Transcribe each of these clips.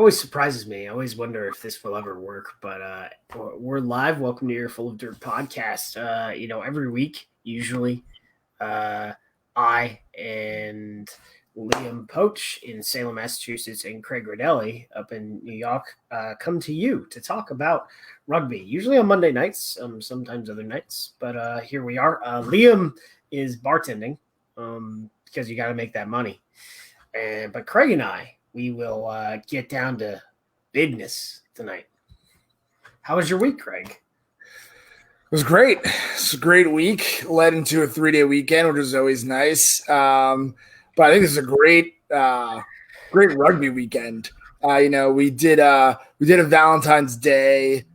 always surprises me. I always wonder if this will ever work, but we're live. Welcome to your Full of Dirt podcast. Every week, usually, I and Liam Poach in Salem, Massachusetts, and Craig Rodelli up in New York come to you to talk about rugby, usually on Monday nights, sometimes other nights, but here we are. Liam is bartending because you got to make that money. But Craig and I, we will get down to business tonight. How was your week, Craig? It was great. It's a great week. Led into a 3-day weekend, which is always nice. But I think this is a great rugby weekend. We did a Valentine's Day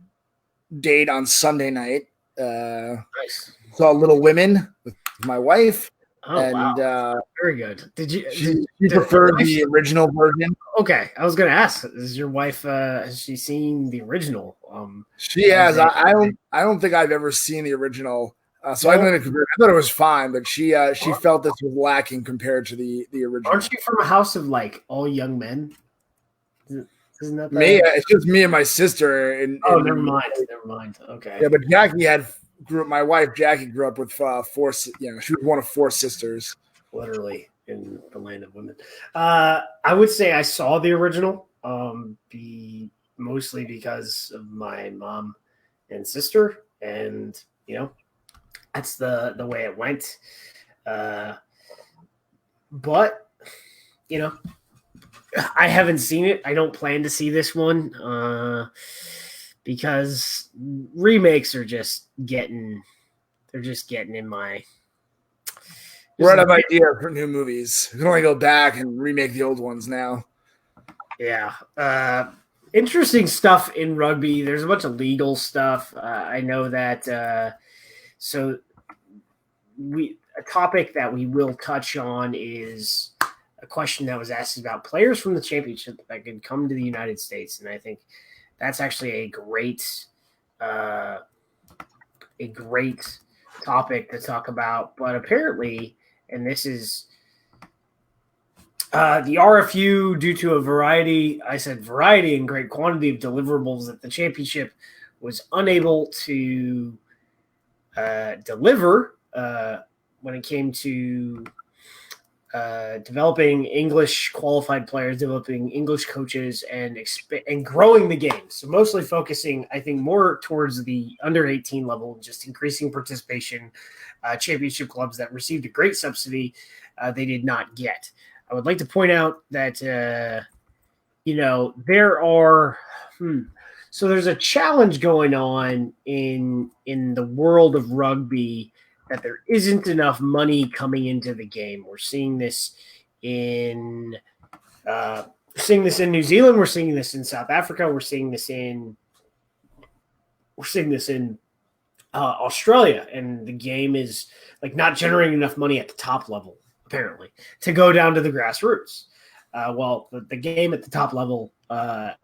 date on Sunday night. Nice. Saw Little Women with my wife. Oh, and, wow. Very good. She preferred the original version. Okay. I was going to ask, is your wife, has she seen the original? She has. I don't think I've ever seen the original. So I thought it was fine, but she felt this was lacking compared to the original. Aren't you from a house of like all young men? Isn't that me? It's just me and my sister. Never mind. Okay. Yeah, but my wife Jackie grew up with four. She was one of four sisters. Literally in the land of women. I would say I saw the original. Mostly because of my mom and sister, and that's the way it went. But I haven't seen it. I don't plan to see this one because remakes are just getting in my. We're out of ideas for new movies. We can only go back and remake the old ones now. Yeah. Interesting stuff in rugby. There's a bunch of legal stuff. I know that. A topic that we will touch on is a question that was asked about players from the championship that could come to the United States, and I think that's actually a great topic to talk about. But apparently, and this is. The RFU, due to a variety and great quantity of deliverables at the championship, was unable to deliver when it came to developing English qualified players, developing English coaches, and growing the game. So mostly focusing, I think, more towards the under 18 level, just increasing participation. Championship clubs that received a great subsidy, they did not get. I would like to point out that, there are so there's a challenge going on in the world of rugby that there isn't enough money coming into the game. We're seeing this in New Zealand. We're seeing this in South Africa. We're seeing this in Australia, and the game is like not generating enough money at the top level, apparently, to go down to the grassroots. The game at the top level, the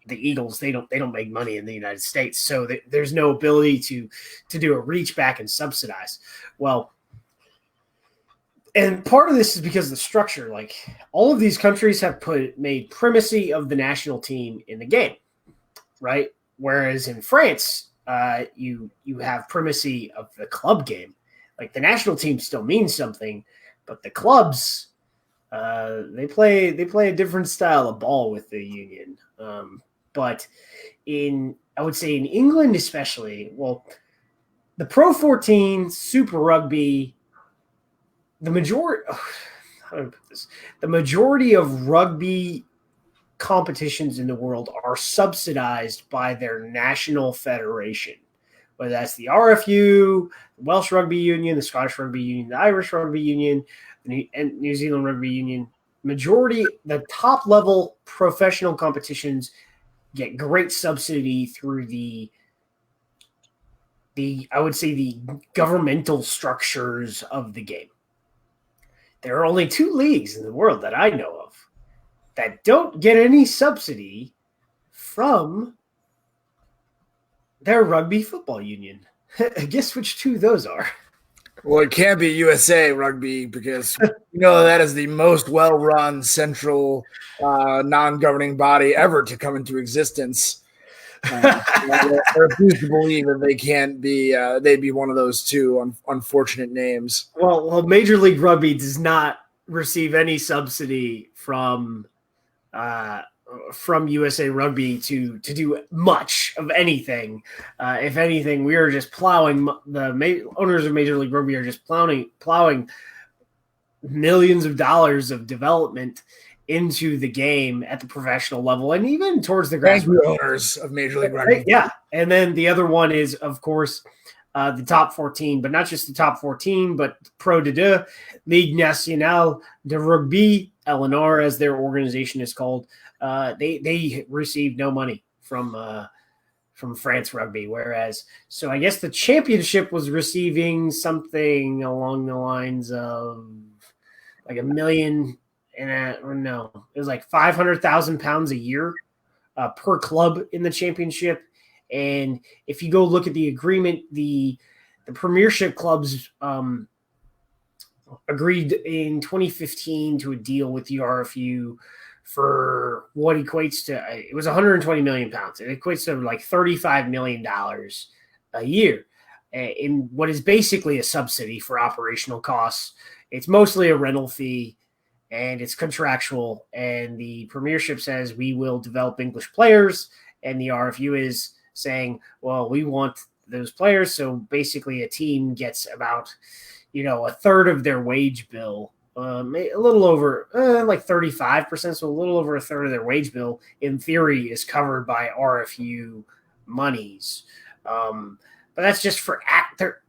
Eagles, they don't make money in the United States, so there's no ability to do a reach back and subsidize. Well, and part of this is because of the structure. Like, all of these countries have made primacy of the national team in the game, right? Whereas in France, you have primacy of the club game. Like, the national team still means something, but the clubs, they play a different style of ball with the union. But I would say in England especially, the Pro 14, Super Rugby, the majority of rugby competitions in the world are subsidized by their national federation, whether that's the RFU, the Welsh Rugby Union, the Scottish Rugby Union, the Irish Rugby Union, and New Zealand Rugby Union. The top level professional competitions get great subsidy through the I would say the governmental structures of the game. There are only 2 leagues in the world that I know of that don't get any subsidy from their rugby football union. Guess which 2 those are? Well, it can't be USA Rugby because that is the most well-run central non-governing body ever to come into existence. I refuse to believe that they can't be. They'd be one of those two unfortunate names. Well, Major League Rugby does not receive any subsidy uh, from USA Rugby to do much of anything. If anything, we are just plowing. The owners of Major League Rugby are just plowing millions of dollars of development into the game at the professional level and even towards the Thank you, grassroots. owners of Major League Rugby. Yeah, and then the other one is, of course, the top 14, but not just the top 14, but Pro de Ligue Nationale de Rugby, LNR, as their organization is called. They received no money from France Rugby, whereas so I guess the championship was receiving something along the lines of like $1 million or no, it was like £500,000 a year per club in the championship. And if you go look at the agreement, the Premiership clubs agreed in 2015 to a deal with the RFU for what equates to, it was 120 million pounds. It equates to like $35 million a year in what is basically a subsidy for operational costs. It's mostly a rental fee and it's contractual. And the Premiership says we will develop English players, and the RFU is saying, well, we want those players. So basically a team gets about, a third of their wage bill, a little over like 35%. So a little over a third of their wage bill in theory is covered by RFU monies. But that's just for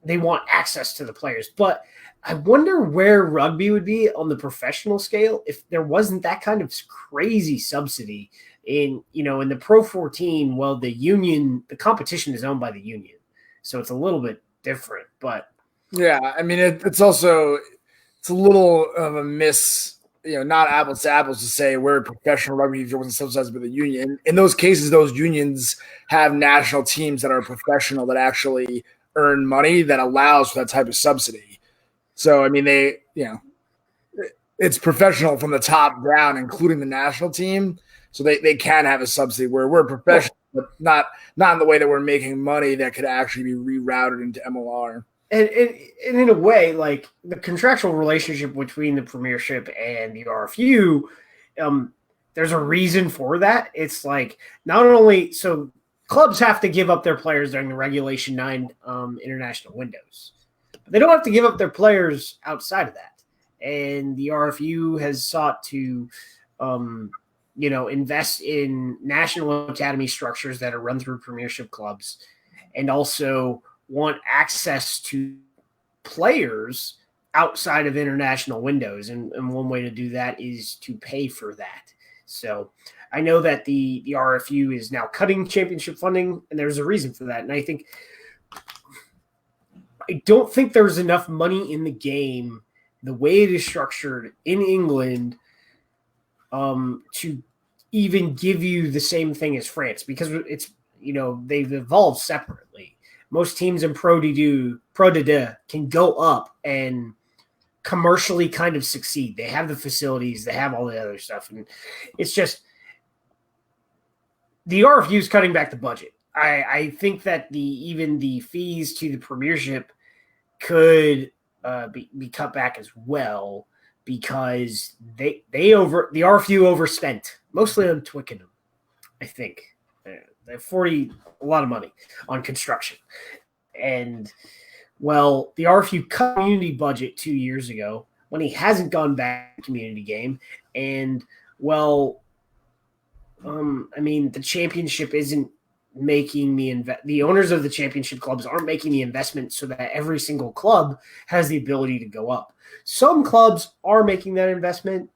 they want access to the players. But I wonder where rugby would be on the professional scale if there wasn't that kind of crazy subsidy in the Pro 14. Well, the competition is owned by the union, so it's a little bit different. But yeah, I mean, it's also a little of a not apples to apples to say where professional rugby wasn't subsidized by the union. In those cases, those unions have national teams that are professional that actually earn money that allows for that type of subsidy. So, I mean, it's professional from the top down, including the national team. So they can have a subsidy where we're professional, but not in the way that we're making money that could actually be rerouted into MLR. And in a way, like the contractual relationship between the Premiership and the RFU, there's a reason for that. It's like not only so clubs have to give up their players during the Regulation 9 international windows, but they don't have to give up their players outside of that. And the RFU has sought to, invest in national academy structures that are run through Premiership clubs, and also want access to players outside of international windows. And one way to do that is to pay for that. So I know that the RFU is now cutting championship funding, and there's a reason for that. And I don't think there's enough money in the game, the way it is structured in England, to even give you the same thing as France, because it's, they've evolved separately. Most teams in Pro de can go up and commercially kind of succeed. They have the facilities, they have all the other stuff. And it's just the RFU is cutting back the budget. I think that even the fees to the Premiership could be cut back as well, because the RFU overspent mostly on Twickenham, I think. They have a lot of money on construction. And, well, the RFU cut community budget 2 years ago when he hasn't gone back to community game. And, well, the championship isn't making the owners of the championship clubs aren't making the investment so that every single club has the ability to go up. Some clubs are making that investment,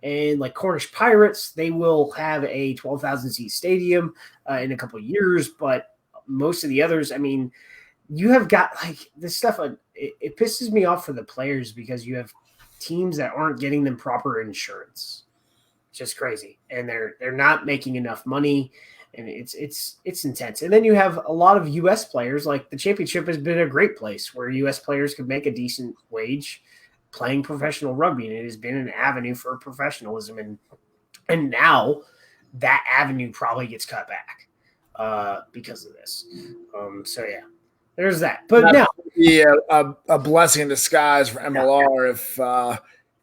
and like Cornish Pirates, they will have a 12,000 seat stadium in a couple of years. But most of the others, you have got like this stuff. It pisses me off for the players because you have teams that aren't getting them proper insurance. It's just crazy, and they're not making enough money. and it's intense. And then you have a lot of U.S. players. Like the championship has been a great place where U.S. players could make a decent wage playing professional rugby, and it has been an avenue for professionalism. And now that avenue probably gets cut back because of this. So yeah, there's that. But That now would be a blessing in disguise for MLR if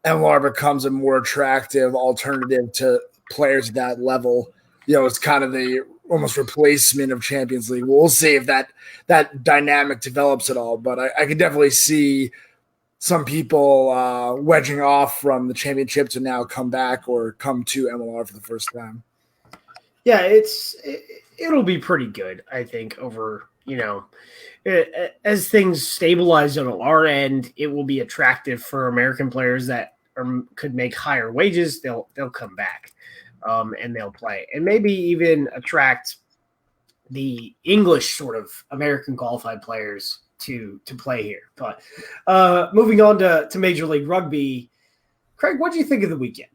MLR becomes a more attractive alternative to players at that level. It's kind of the almost replacement of Champions League. We'll see if that dynamic develops at all. But I could definitely see some people wedging off from the championship to now come back or come to MLR for the first time. Yeah, it'll be pretty good, I think, over, as things stabilize on our end, it will be attractive for American players that could make higher wages. They'll come back and they'll play, and maybe even attract the English sort of American qualified players to play here. But moving on to Major League Rugby, Craig, what do you think of the weekend?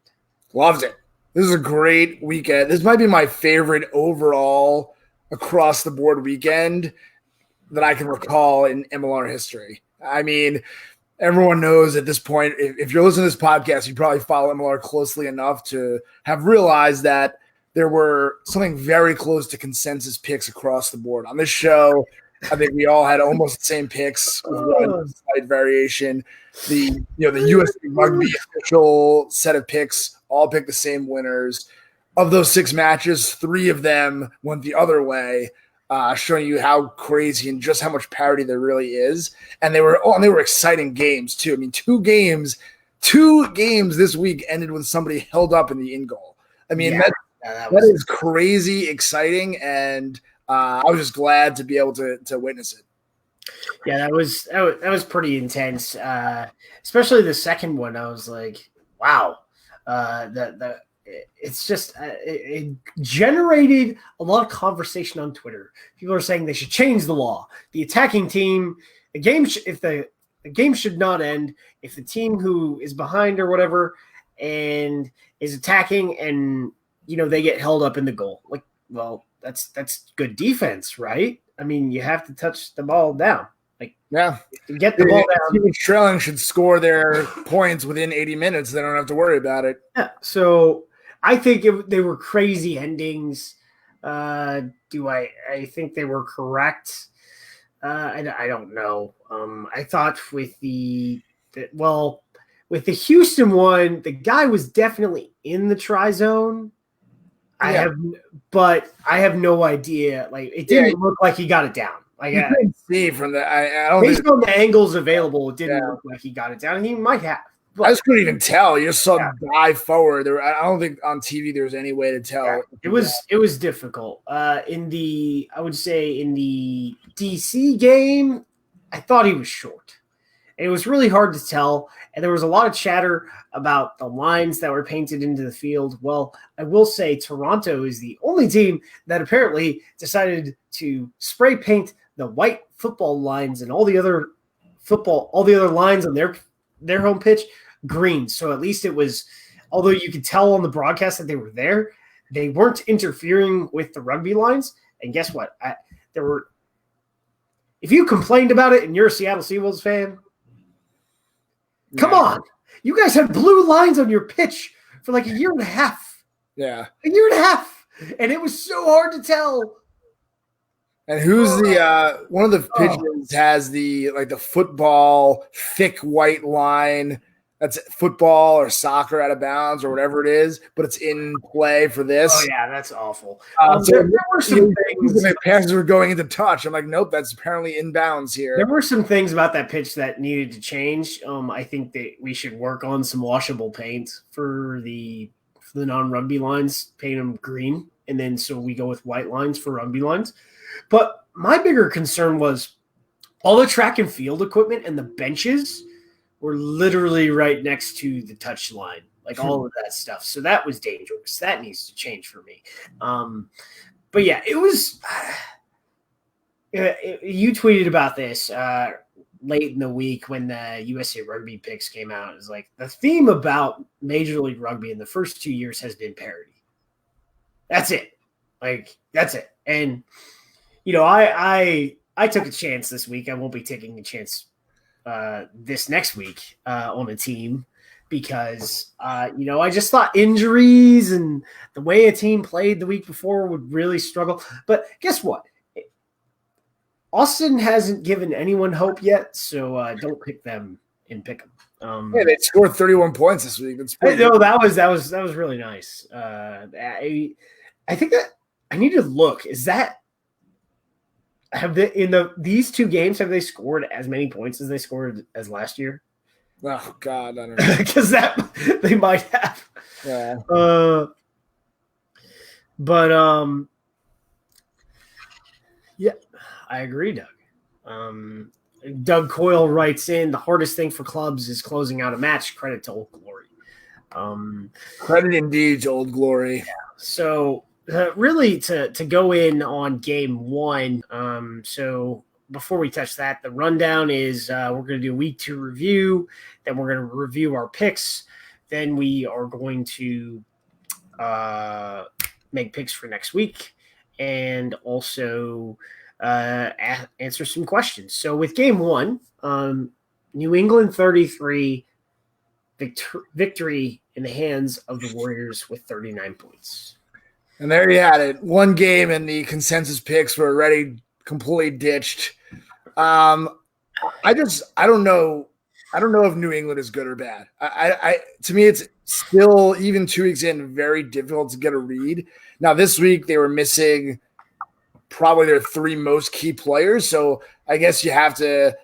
Loved it. This is a great weekend. This might be my favorite overall across the board weekend that I can recall in MLR history. I mean, everyone knows at this point, if you're listening to this podcast, you probably follow MLR closely enough to have realized that there were something very close to consensus picks across the board. On this show, I think we all had almost the same picks with one slight variation. The US Rugby official set of picks all picked the same winners. Of those 6 matches, 3 of them went the other way, showing you how crazy and just how much parity there really is. And they were exciting games too. I mean, 2 games this week ended with somebody held up in the in goal. I mean, that is crazy exciting, and I was just glad to be able to witness it. Yeah, that was pretty intense. Especially the second one, I was like, wow. It's just it generated a lot of conversation on Twitter. People are saying they should change the law. The attacking team, if the game should not end if the team who is behind or whatever and is attacking and they get held up in the goal. Like, well, that's good defense, right? I mean, you have to touch the ball down. Like, yeah, get the ball down. Team trailing should score their points within 80 minutes. They don't have to worry about it. Yeah, so I think they were crazy endings. I think they were correct? I don't know. I thought with the Houston one, the guy was definitely in the try zone. I have no idea. Like, it didn't look like he got it down. Like, you couldn't see from the. I don't based on the angles available, it didn't look like he got it down. And he might have. But I just couldn't even tell. You just saw him dive forward. I don't think on TV there was any way to tell. Yeah, it was difficult. In the DC game, I thought he was short. And it was really hard to tell. And there was a lot of chatter about the lines that were painted into the field. Well, I will say Toronto is the only team that apparently decided to spray paint the white football lines and all the other lines on their home pitch green. So at least it was, although you could tell on the broadcast that they were there, they weren't interfering with the rugby lines. And guess what? If you complained about it and you're a Seattle Seawolves fan, come on. You guys had blue lines on your pitch for like a year and a half. Yeah. A year and a half. And it was so hard to tell. And who's the one of the pitches has the football thick white line that's football or soccer out of bounds or whatever it is, but it's in play for this. Oh yeah, that's awful. So there were some things. The passes were going into touch. I'm like, nope, that's apparently inbounds here. There were some things about that pitch that needed to change. I think that we should work on some washable paint for the non-rugby lines, paint them green, and then so we go with white lines for rugby lines. But my bigger concern was all the track and field equipment and the benches were literally right next to the touch line, like all of that stuff. So that was dangerous. That needs to change for me. But yeah, it was you tweeted about this late in the week when the USA Rugby picks came out. It was like the theme about Major League Rugby in the first 2 years has been parity. That's it. Like that's it. And I took a chance this week. I won't be taking a chance this next week on a team because I just thought injuries and the way a team played the week before would really struggle. But guess what? Austin hasn't given anyone hope yet, so don't pick them and pick them. Yeah, they scored 31 points this week. No, that was really nice. I think that I need to look. Is that these two games have they scored as many points as they scored as last year? Oh God, I don't know because that they might have. Yeah. But yeah, I agree, Doug. Doug Coyle writes in, the hardest thing for clubs is closing out a match. Credit to Old Glory. Credit indeed to Old Glory. Yeah. So really to go in on game one. So before we touch that, the rundown is we're going to do week 2 review. Then we're going to review our picks. Then we are going to make picks for next week and also answer some questions. So with game one, New England 33, victory in the hands of the Warriors with 39 points. And there you had it. One game and the consensus picks were already completely ditched. I don't know if New England is good or bad. To me, it's still, even 2 weeks in, very difficult to get a read. Now, this week they were missing probably their 3 most key players. So I guess you have to,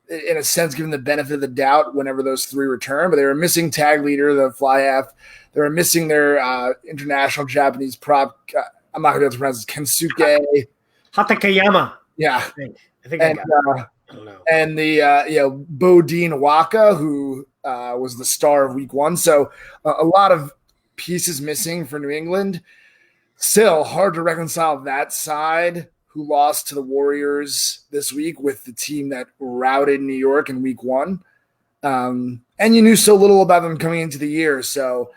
in a sense, give them the benefit of the doubt whenever those 3 return. But they were missing tag leader, the fly half. They were missing their international Japanese prop. I'm not going to be able to pronounce it. Kensuke Hatakayama. Yeah. I think I don't know. And the Bodine Waka, who was the star of week 1. So a lot of pieces missing for New England. Still hard to reconcile that side who lost to the Warriors this week with the team that routed New York in week 1. And you knew so little about them coming into the year. So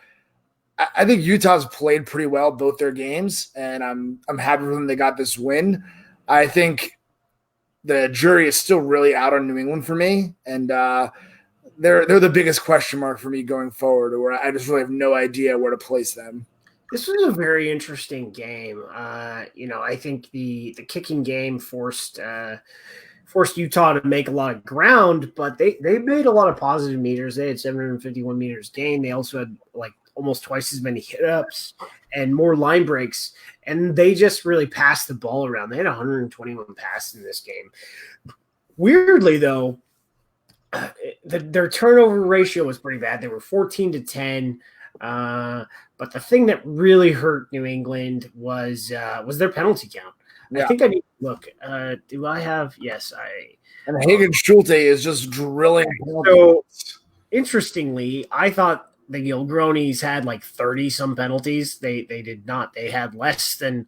I think Utah's played pretty well both their games, and I'm happy for them they got this win. I think the jury is still really out on New England for me, and they're the biggest question mark for me going forward, where I just really have no idea where to place them. This was a very interesting game. I think the kicking game forced Utah to make a lot of ground, but they made a lot of positive meters. They had 751 meters gained. They also had like almost twice as many hit ups and more line breaks, and they just really passed the ball around. They had 121 passes in this game. Weirdly, though, their turnover ratio was pretty bad. They were 14-10. But the thing that really hurt New England was their penalty count. Yeah. I think I need to look. Do I have? Yes, I. And Hagen Schulte is just drilling. So, interestingly, I thought the Gilgronis had like 30-some penalties. They did not. They had less than.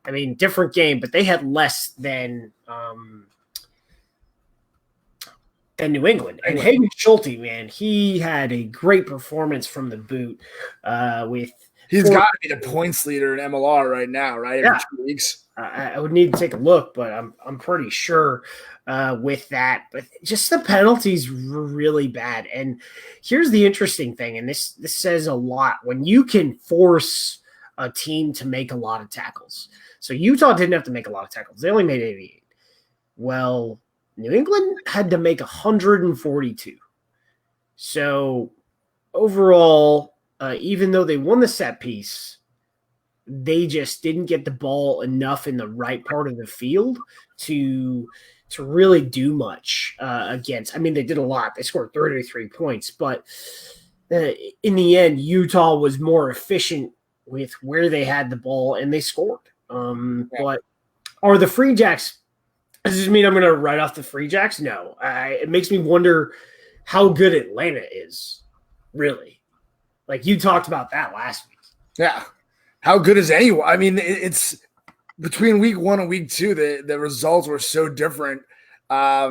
I mean, different game, but they had less than New England. And Hagen Schulte, man, he had a great performance from the boot. He's got to be the points leader in MLR right now, right? Every 2 weeks. I would need to take a look, but I'm pretty sure with that. But just the penalties were really bad. And here's the interesting thing, and this says a lot. When you can force a team to make a lot of tackles. So Utah didn't have to make a lot of tackles. They only made 88. Well, New England had to make 142. So overall, even though they won the set piece, they just didn't get the ball enough in the right part of the field to really do much against. I mean, they did a lot. They scored 33 points, but in the end, Utah was more efficient with where they had the ball, and they scored. But are the Free Jacks – does this mean I'm going to write off the Free Jacks? No. It makes me wonder how good Atlanta is, really. Like you talked about that last week. Yeah. How good is anyone? I mean, it's between week 1 and week 2, the results were so different. I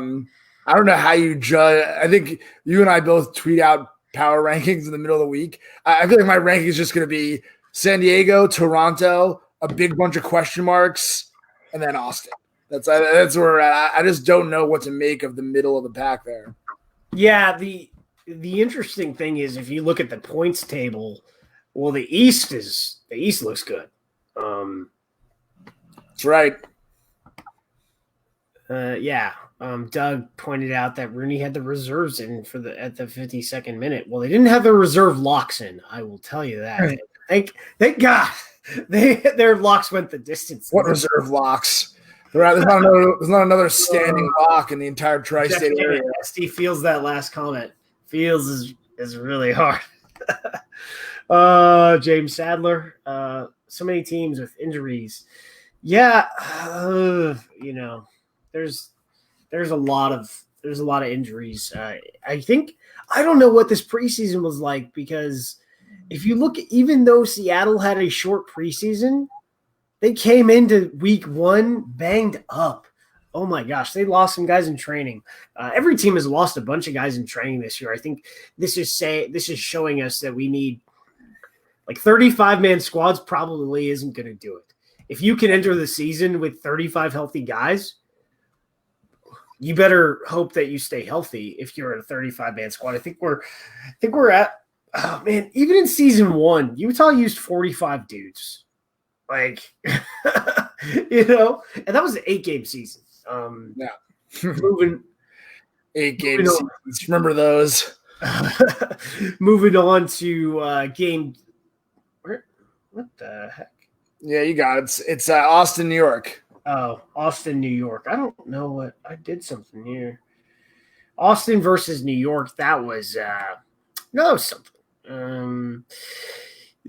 don't know how you judge. I think you and I both tweet out power rankings in the middle of the week. I feel like my ranking is just going to be San Diego, Toronto, a big bunch of question marks, and then Austin. That's where I just don't know what to make of the middle of the pack there. Yeah, the interesting thing is if you look at the points table, well, the East looks good. That's right. Yeah. Doug pointed out that Rooney had the reserves in at the 52nd minute. Well, they didn't have the reserve locks in. I will tell you that. Thank God their locks went the distance. What reserve locks? There's not another standing lock in the entire tri-state area. SD feels that last comment. Feels is really hard. James Sadler. So many teams with injuries. Yeah, there's a lot of injuries. I don't know what this preseason was like, because if you look, even though Seattle had a short preseason, they came into week 1 banged up. Oh my gosh, they lost some guys in training. Every team has lost a bunch of guys in training this year. I think this is showing us that we need, like, 35-man squads probably isn't going to do it. If you can enter the season with 35 healthy guys, you better hope that you stay healthy if you're in a 35-man squad. I think we're at, oh man, even in season 1, Utah used 45 dudes. Like, and that was an 8-game season. Yeah. Moving 8 games. Remember those? Moving on to game. What the heck? Yeah, you got it. It's Austin, New York. Oh, Austin, New York. I don't know what I did something here. Austin versus New York. That was something.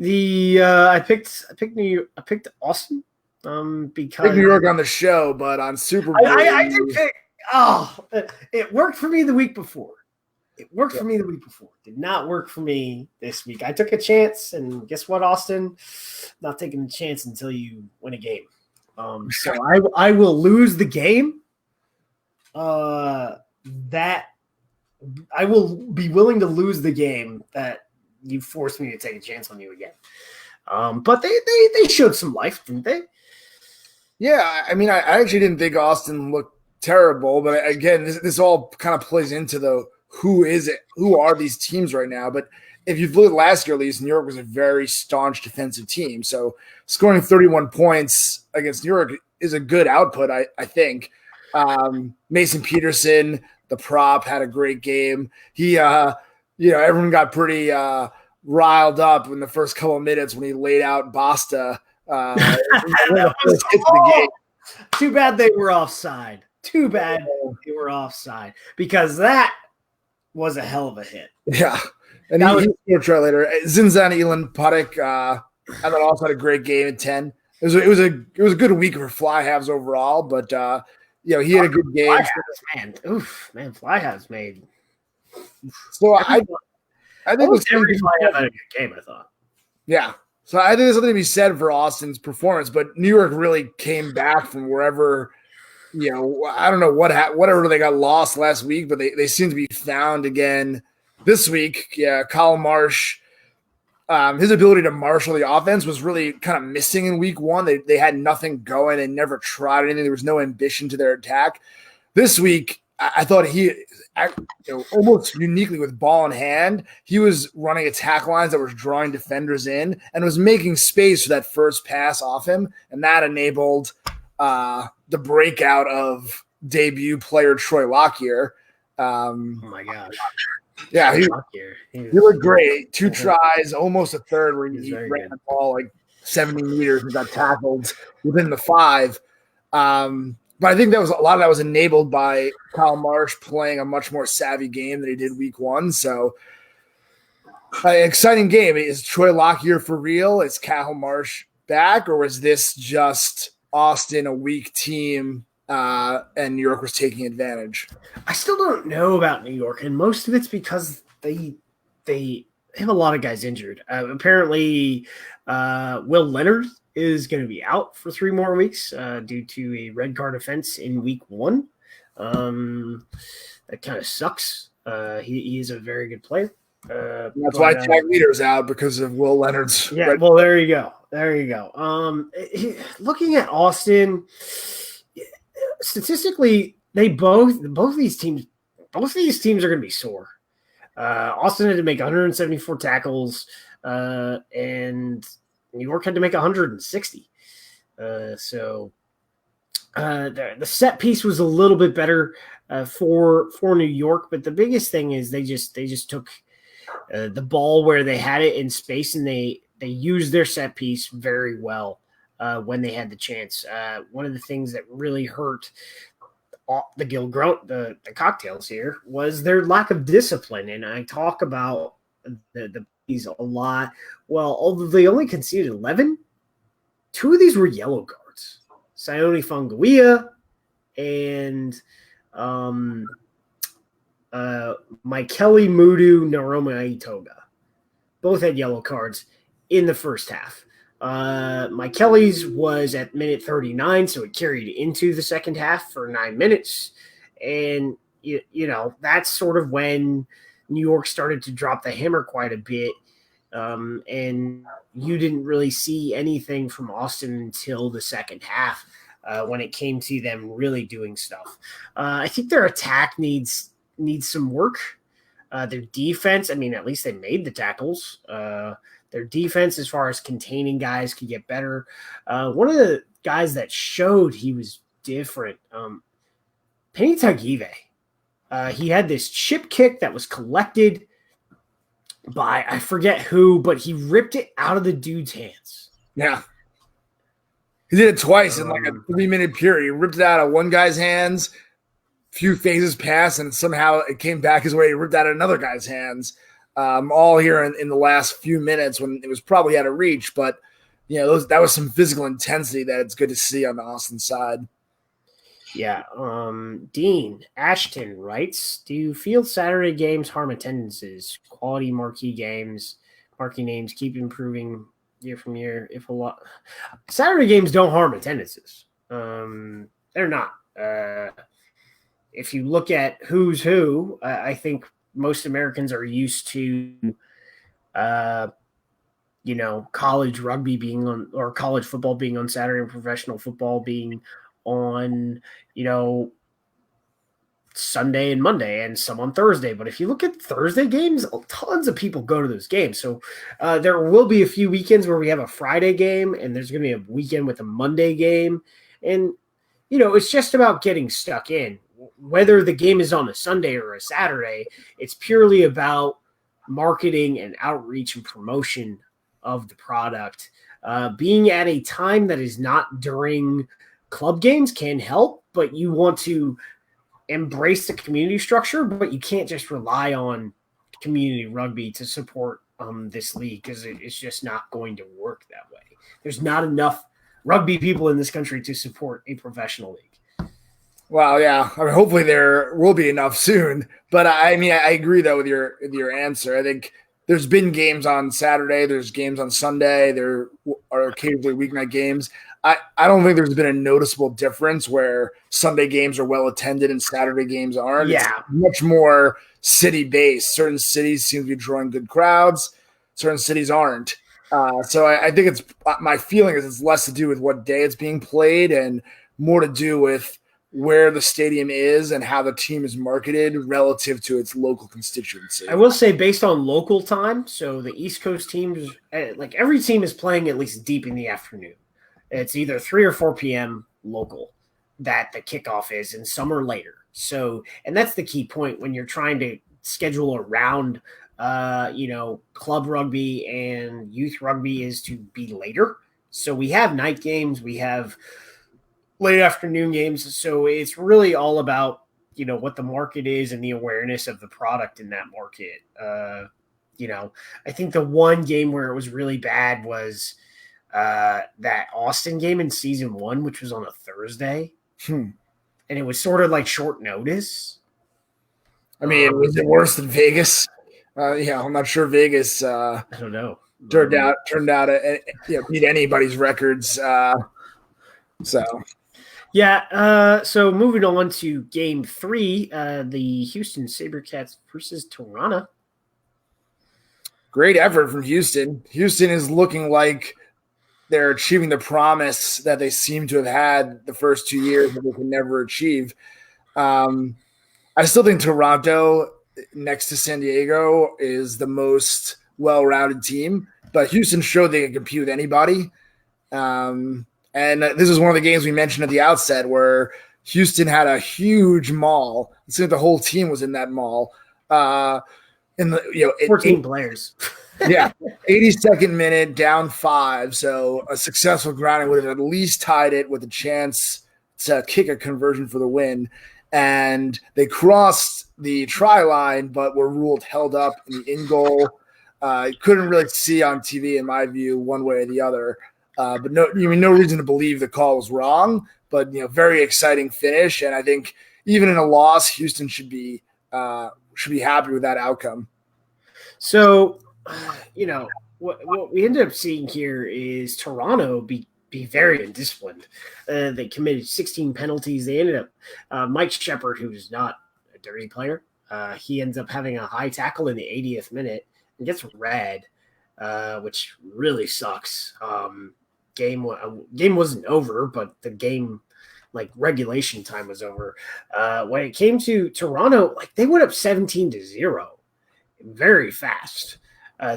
I picked Austin. Because I picked New York on the show, but on Super Bowl, I did pick. Oh, it worked for me the week before. Did not work for me this week. I took a chance, and guess what, Austin? Not taking a chance until you win a game. So I will lose the game. That I will be willing to lose the game that you forced me to take a chance on you again. But they showed some life, didn't they? Yeah, I mean, I actually didn't think Austin looked terrible, but again, this all kind of plays into the who are these teams right now. But if you've looked last year, at least, New York was a very staunch defensive team. So scoring 31 points against New York is a good output, I think. Mason Peterson, the prop, had a great game. He, everyone got pretty riled up in the first couple of minutes when he laid out Basta. Too bad they were offside. Because that was a hell of a hit. Yeah. And he scored right later. Zinzan Elon Padic, I thought, also had a great game at 10. It was a good week for fly halves overall, but he had a good game. Fly halves made. So I think every fly half had a good game, I thought. Yeah. So I think there's something to be said for Austin's performance, but New York really came back from wherever, I don't know whatever they got lost last week, but they seem to be found again this week. Yeah, Kyle Marsh, his ability to marshal the offense was really kind of missing in week 1. They had nothing going. They never tried anything. There was no ambition to their attack. This week, I thought he, almost uniquely with ball in hand, he was running attack lines that was drawing defenders in and was making space for that first pass off him, and that enabled the breakout of debut player Troy Lockyer. Oh my gosh. Yeah, he looked great. 2 tries, almost a third where he ran the ball like 70 meters and got tackled within the 5. But I think a lot of that was enabled by Kyle Marsh playing a much more savvy game than he did week 1. So exciting game. Is Troy Lockyer for real? Is Kyle Marsh back, or was this just Austin, a weak team, and New York was taking advantage? I still don't know about New York, and most of it's because they have a lot of guys injured. Apparently, Will Leonard is going to be out for 3 more weeks due to a red card offense in week 1. That kind of sucks. He is a very good player. That's why tag leader's out, because of Will Leonard's. Yeah, well, there you go. There you go. Looking at Austin, statistically, both these teams are going to be sore. Austin had to make 174 tackles, and New York had to make 160. So the set piece was a little bit better for New York, but the biggest thing is they just took the ball where they had it in space, and they used their set piece very well when they had the chance. One of the things that really hurt the cocktails here was their lack of discipline, and I talk about the these a lot. Well, although they only conceded 11, 2 of these were yellow cards. Sione Funguia and Kelly Mudu Naroma Itoga. Both had yellow cards in the first half. Mike Kelly's was at minute 39, so it carried into the second half for 9 minutes. And, you know, that's sort of when New York started to drop the hammer quite a bit. And you didn't really see anything from Austin until the second half when it came to them really doing stuff. I think their attack needs some work. Their defense, I mean, at least they made the tackles. Their defense, as far as containing guys, could get better. One of the guys that showed he was different, Penny Tagive. He had this chip kick that was collected by, I forget who, but he ripped it out of the dude's hands. Yeah. He did it twice in like a 3-minute period. He ripped it out of one guy's hands, few phases passed, and somehow it came back his way. He ripped out of another guy's hands. All here in the last few minutes when it was probably out of reach. But, you know, that was some physical intensity that it's good to see on the Austin side. Yeah. Dean Ashton writes, do field Saturday games harm attendances? Quality marquee games, marquee names keep improving year from year. If a lot Saturday games don't harm attendances. They're not. If you look at who's who, I think most Americans are used to, you know, college rugby being on, or college football being on Saturday, and professional football being on, you know, Sunday and Monday, and some on Thursday. But if you look at Thursday games, tons of people go to those games. So there will be a few weekends where we have a Friday game, and there's going to be a weekend with a Monday game. And, you know, it's just about getting stuck in. Whether the game is on a Sunday or a Saturday, it's purely about marketing and outreach and promotion of the product. Being at a time that is not during club games can help, but you want to embrace the community structure, but you can't just rely on community rugby to support this league, because it's just not going to work that way. There's not enough rugby people in this country to support a professional league. Well, yeah. I mean, hopefully there will be enough soon. But I mean, I agree though with your answer. I think there's been games on Saturday. There's games on Sunday. There are occasionally weeknight games. I don't think there's been a noticeable difference where Sunday games are well attended and Saturday games aren't. Yeah. It's much more city based. Certain cities seem to be drawing good crowds. Certain cities aren't. So I think my feeling is it's less to do with what day it's being played and more to do with where the stadium is and how the team is marketed relative to its local constituency. I will say, based on local time, so the East Coast teams, like every team is playing at least deep in the afternoon. It's either 3 or 4 p.m. local that the kickoff is, and some are later. So, and that's the key point when you're trying to schedule around, you know, club rugby and youth rugby, is to be later. So we have night games, we have late afternoon games. So it's really all about, you know, what the market is and the awareness of the product in that market. You know, I think the one game where it was really bad was that Austin game in season 1, which was on a Thursday. And it was sort of like short notice. I mean, was it worse than Vegas? Yeah, I'm not sure Vegas. I don't know. Turned out to beat anybody's records. So. Yeah, so moving on to game 3, the Houston SaberCats versus Toronto. Great effort from Houston. Houston is looking like they're achieving the promise that they seem to have had the first 2 years that they can never achieve. I still think Toronto, next to San Diego, is the most well-rounded team, but Houston showed they can compete with anybody. And this is one of the games we mentioned at the outset where Houston had a huge maul. It seemed like the whole team was in that maul. In the 14 players. Yeah, 82nd minute, down 5. So a successful grounding would have at least tied it with a chance to kick a conversion for the win. And they crossed the try line, but were ruled held up in the in goal. Couldn't really see on TV, in my view, one way or the other. But no reason to believe the call was wrong. But very exciting finish, and I think even in a loss, Houston should be happy with that outcome. So, what we ended up seeing here is Toronto be very undisciplined. They committed 16 penalties. They ended up Mike Shepard, who's not a dirty player, he ends up having a high tackle in the 80th minute and gets red, which really sucks. Game wasn't over, but the game, like regulation time, was over. When it came to Toronto, like they went up 17-0 very fast.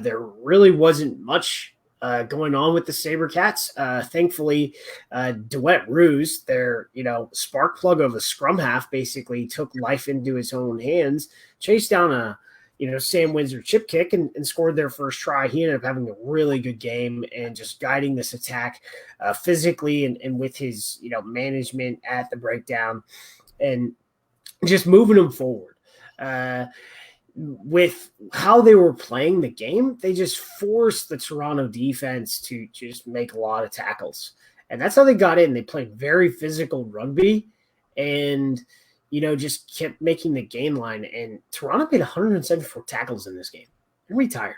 There really wasn't much going on with the SaberCats. Thankfully, DeWitt Ruse, their spark plug of a scrum half, basically took life into his own hands, chased down a Sam Windsor chip kick and scored their first try. He ended up having a really good game and just guiding this attack physically and with his management at the breakdown and just moving them forward. With how they were playing the game, they just forced the Toronto defense to just make a lot of tackles. And that's how they got in. They played very physical rugby and, just kept making the game line. And Toronto made 174 tackles in this game. They're retired.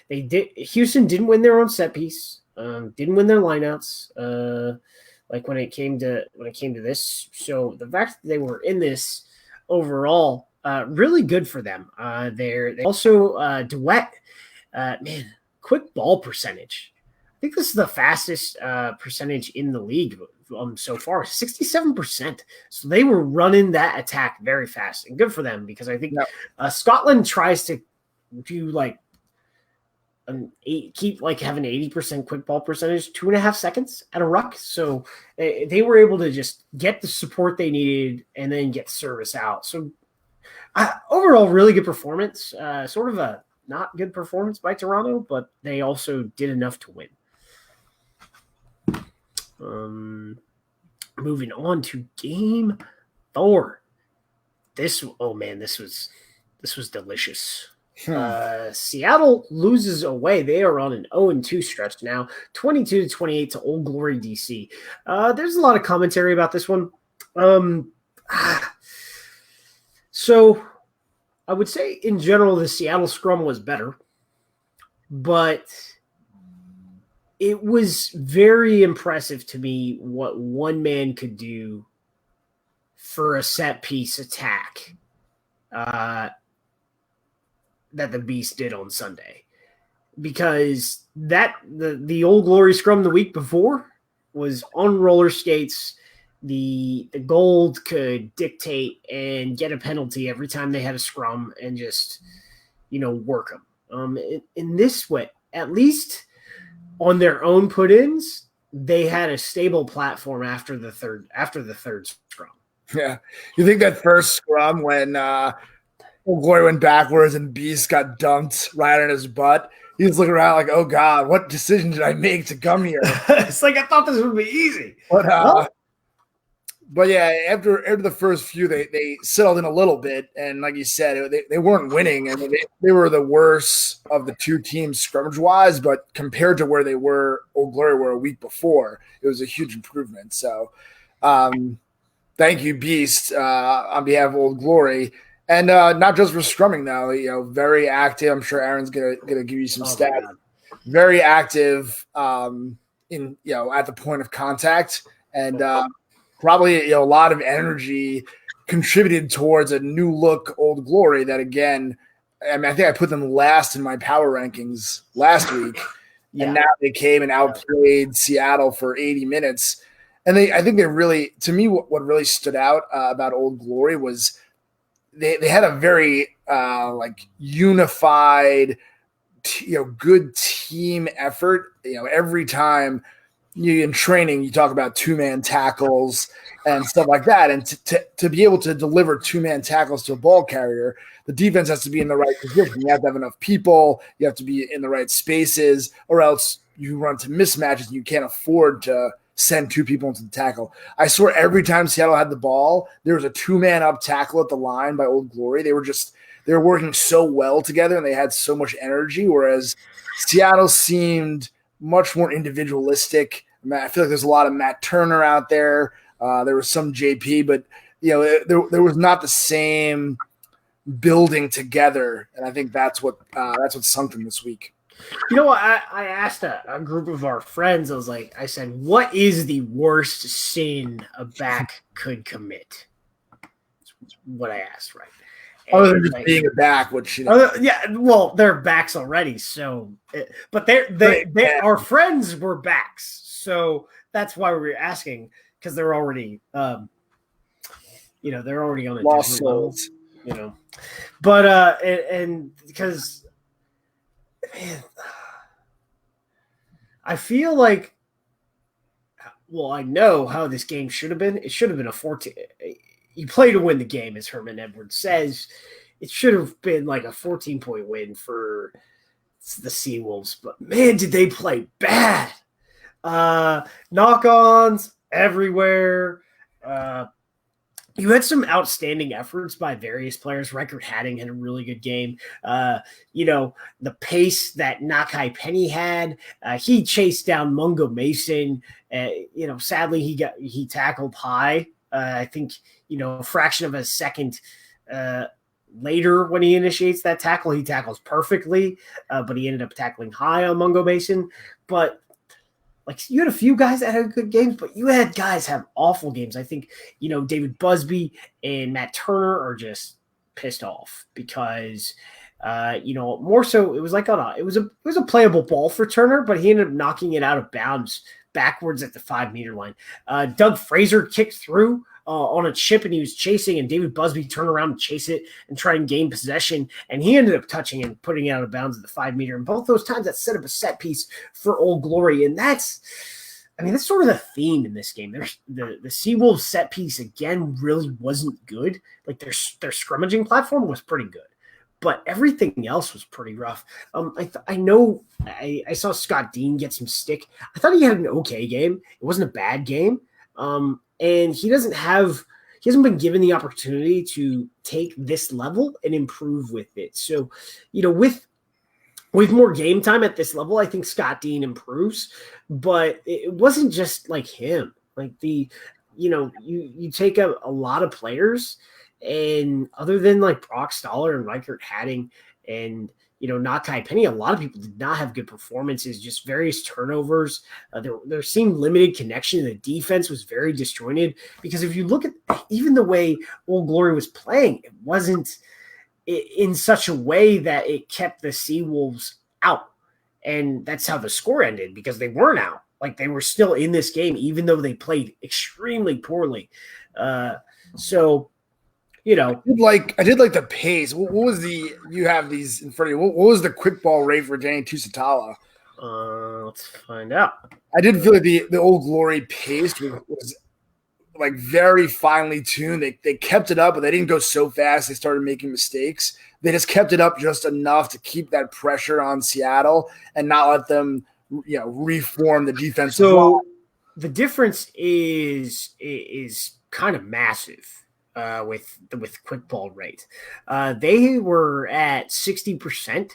Houston didn't win their own set piece, didn't win their lineouts, like when it came to this. So the fact that they were in this overall, really good for them. They also DeWitt, quick ball percentage. I think this is the fastest percentage in the league so far, 67%. So they were running that attack very fast, and good for them because I think Scotland tries to do keep having 80% quick ball percentage, 2.5 seconds at a ruck. So they were able to just get the support they needed and then get service out. So overall, really good performance. Sort of a not good performance by Toronto, but they also did enough to win. Moving on to game 4. This was delicious. Seattle loses away. They are on an 0-2 stretch now, 22-28 to Old Glory DC. There's a lot of commentary about this one. So I would say in general, the Seattle scrum was better, but it was very impressive to me what one man could do for a set piece attack that the Beast did on Sunday, because the Old Glory scrum the week before was on roller skates. The gold could dictate and get a penalty every time they had a scrum and just, work them. In this way, at least on their own put-ins, they had a stable platform after the third scrum. Yeah. You think that first scrum when Old Glory went backwards and Beast got dumped right on his butt, he was looking around like, oh God, what decision did I make to come here? It's like, I thought this would be easy. But yeah, after the first few, they settled in a little bit, and like you said, they weren't winning, and they were the worst of the two teams scrimmage wise. But compared to where they were, Old Glory were a week before, it was a huge improvement. So, thank you, Beast, on behalf of Old Glory, and not just for scrumming though. Very active. I'm sure Aaron's gonna give you some stats. Very active, in at the point of contact, and probably a lot of energy contributed towards a new look Old Glory that, again, I think I put them last in my power rankings last week. And now they came and outplayed Seattle for 80 minutes. And I think they really, to me, what really stood out about Old Glory was they had a very unified, good team effort. Every time in training, you talk about 2-man tackles and stuff like that. And to be able to deliver 2-man tackles to a ball carrier, the defense has to be in the right position. You have to have enough people. You have to be in the right spaces, or else you run into mismatches and you can't afford to send 2 people into the tackle. I swear every time Seattle had the ball, there was a 2-man up tackle at the line by Old Glory. They were working so well together and they had so much energy, whereas Seattle seemed much more individualistic. I feel like there's a lot of Matt Turner out there. There was some JP, but there was not the same building together, and I think that's what sunk them this week. I asked a group of our friends. I said, what is the worst sin a back could commit? That's what I asked, right? Other than just being a back, they're backs already. So, but our friends were backs, so that's why we were asking, because they're already, they're already on a lost souls, but and because, man, I feel like, I know how this game should have been. It should have been a 14. You play to win the game, as Herman Edwards says. It should have been like a 14-point win for the Seawolves, but man, did they play bad. Knock-ons everywhere. You had some outstanding efforts by various players. Reichert Hatting had a really good game. The pace that Nakai Penny had, he chased down Mungo Mason. Sadly he tackled high. I think, a fraction of a second later when he initiates that tackle, he tackles perfectly, but he ended up tackling high on Mungo Mason. But you had a few guys that had good games, but you had guys have awful games. I think, David Busby and Matt Turner are just pissed off because, more so it was it was a playable ball for Turner, but he ended up knocking it out of bounds backwards at the 5-meter line. Doug Fraser kicked through on a chip and he was chasing, and David Busby turned around and chase it and try and gain possession, and he ended up touching and putting it out of bounds at the 5-meter. And both those times that set up a set piece for Old Glory, and that's sort of the theme in this game. There's the Seawolves set piece again really wasn't good. Like their scrummaging platform was pretty good, but everything else was pretty rough. I know I saw Scott Dean get some stick. I thought he had an okay game. It wasn't a bad game. And he hasn't been given the opportunity to take this level and improve with it. So, with more game time at this level, I think Scott Dean improves, but it wasn't just like him. Like you take a lot of players, and other than like Brock Stoller and Reichert Hatting and, Nakai Penny, a lot of people did not have good performances, just various turnovers. There seemed limited connection. The defense was very disjointed because if you look at even the way Old Glory was playing, it wasn't in such a way that it kept the Seawolves out. And that's how the score ended, because they weren't out. Like they were still in this game, even though they played extremely poorly. I did like the pace. What was you have these in front of you. What was the quick ball rate for Danny Tusitala? Let's find out. I did feel like the Old Glory pace was like very finely tuned. They kept it up, but they didn't go so fast. They started making mistakes. They just kept it up just enough to keep that pressure on Seattle and not let them, reform the defense. So the difference is kind of massive. With quick ball rate, they were at 60%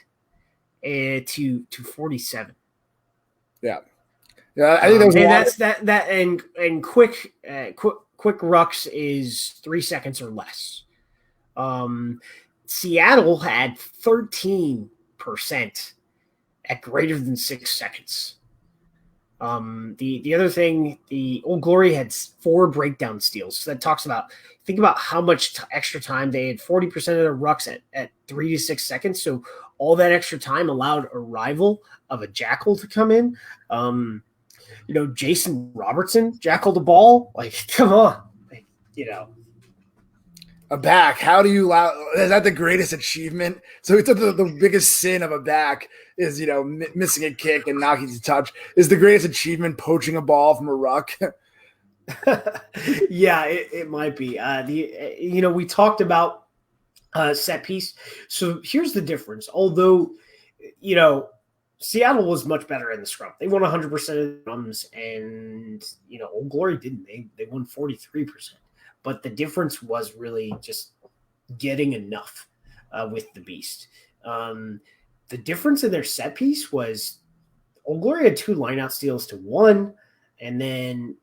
to 47. Yeah. I think and quick rucks is 3 seconds or less. Seattle had 13% at greater than 6 seconds. The other thing, the Old Glory had 4 breakdown steals. So that think about how much extra time they had. 40% of their rucks at 3 to 6 seconds. So all that extra time allowed arrival of a jackal to come in. Jason Robertson jackaled the ball. Like, come on, A back. How do you allow? Is that the greatest achievement? So it's the biggest sin of a back is missing a kick and knocking a touch. Is the greatest achievement poaching a ball from a ruck? Yeah, it might be. We talked about set piece. So here's the difference. Although, Seattle was much better in the scrum. They won 100% of the scrums, and Old Glory didn't. They won 43%. But the difference was really just getting enough with the Beast. The difference in their set piece was Old Glory had 2 lineout steals to 1, and then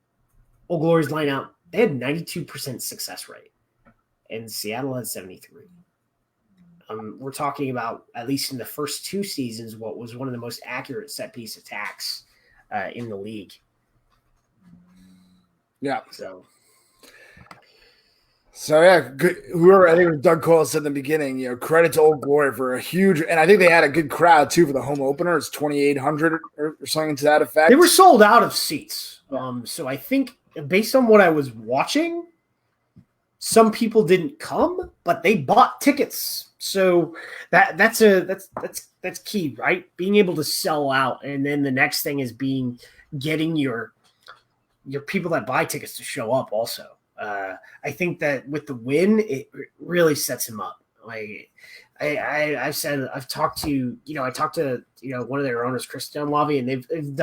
Old Glory's lineout, they had 92% success rate, and Seattle had 73. We're talking about, at least in the first 2 seasons, what was one of the most accurate set piece attacks in the league. Yeah. So yeah, good. I think Doug Cole said in the beginning, credit to Old Glory for a huge, and I think they had a good crowd too for the home opener. It's 2,800 or something to that effect. They were sold out of seats. So I think based on what I was watching, some people didn't come, but they bought tickets. So that's key, right? Being able to sell out, and then the next thing is getting your people that buy tickets to show up also. I think that with the win, it really sets him up. Like I've talked to one of their owners, Chris Dunlavy, and they've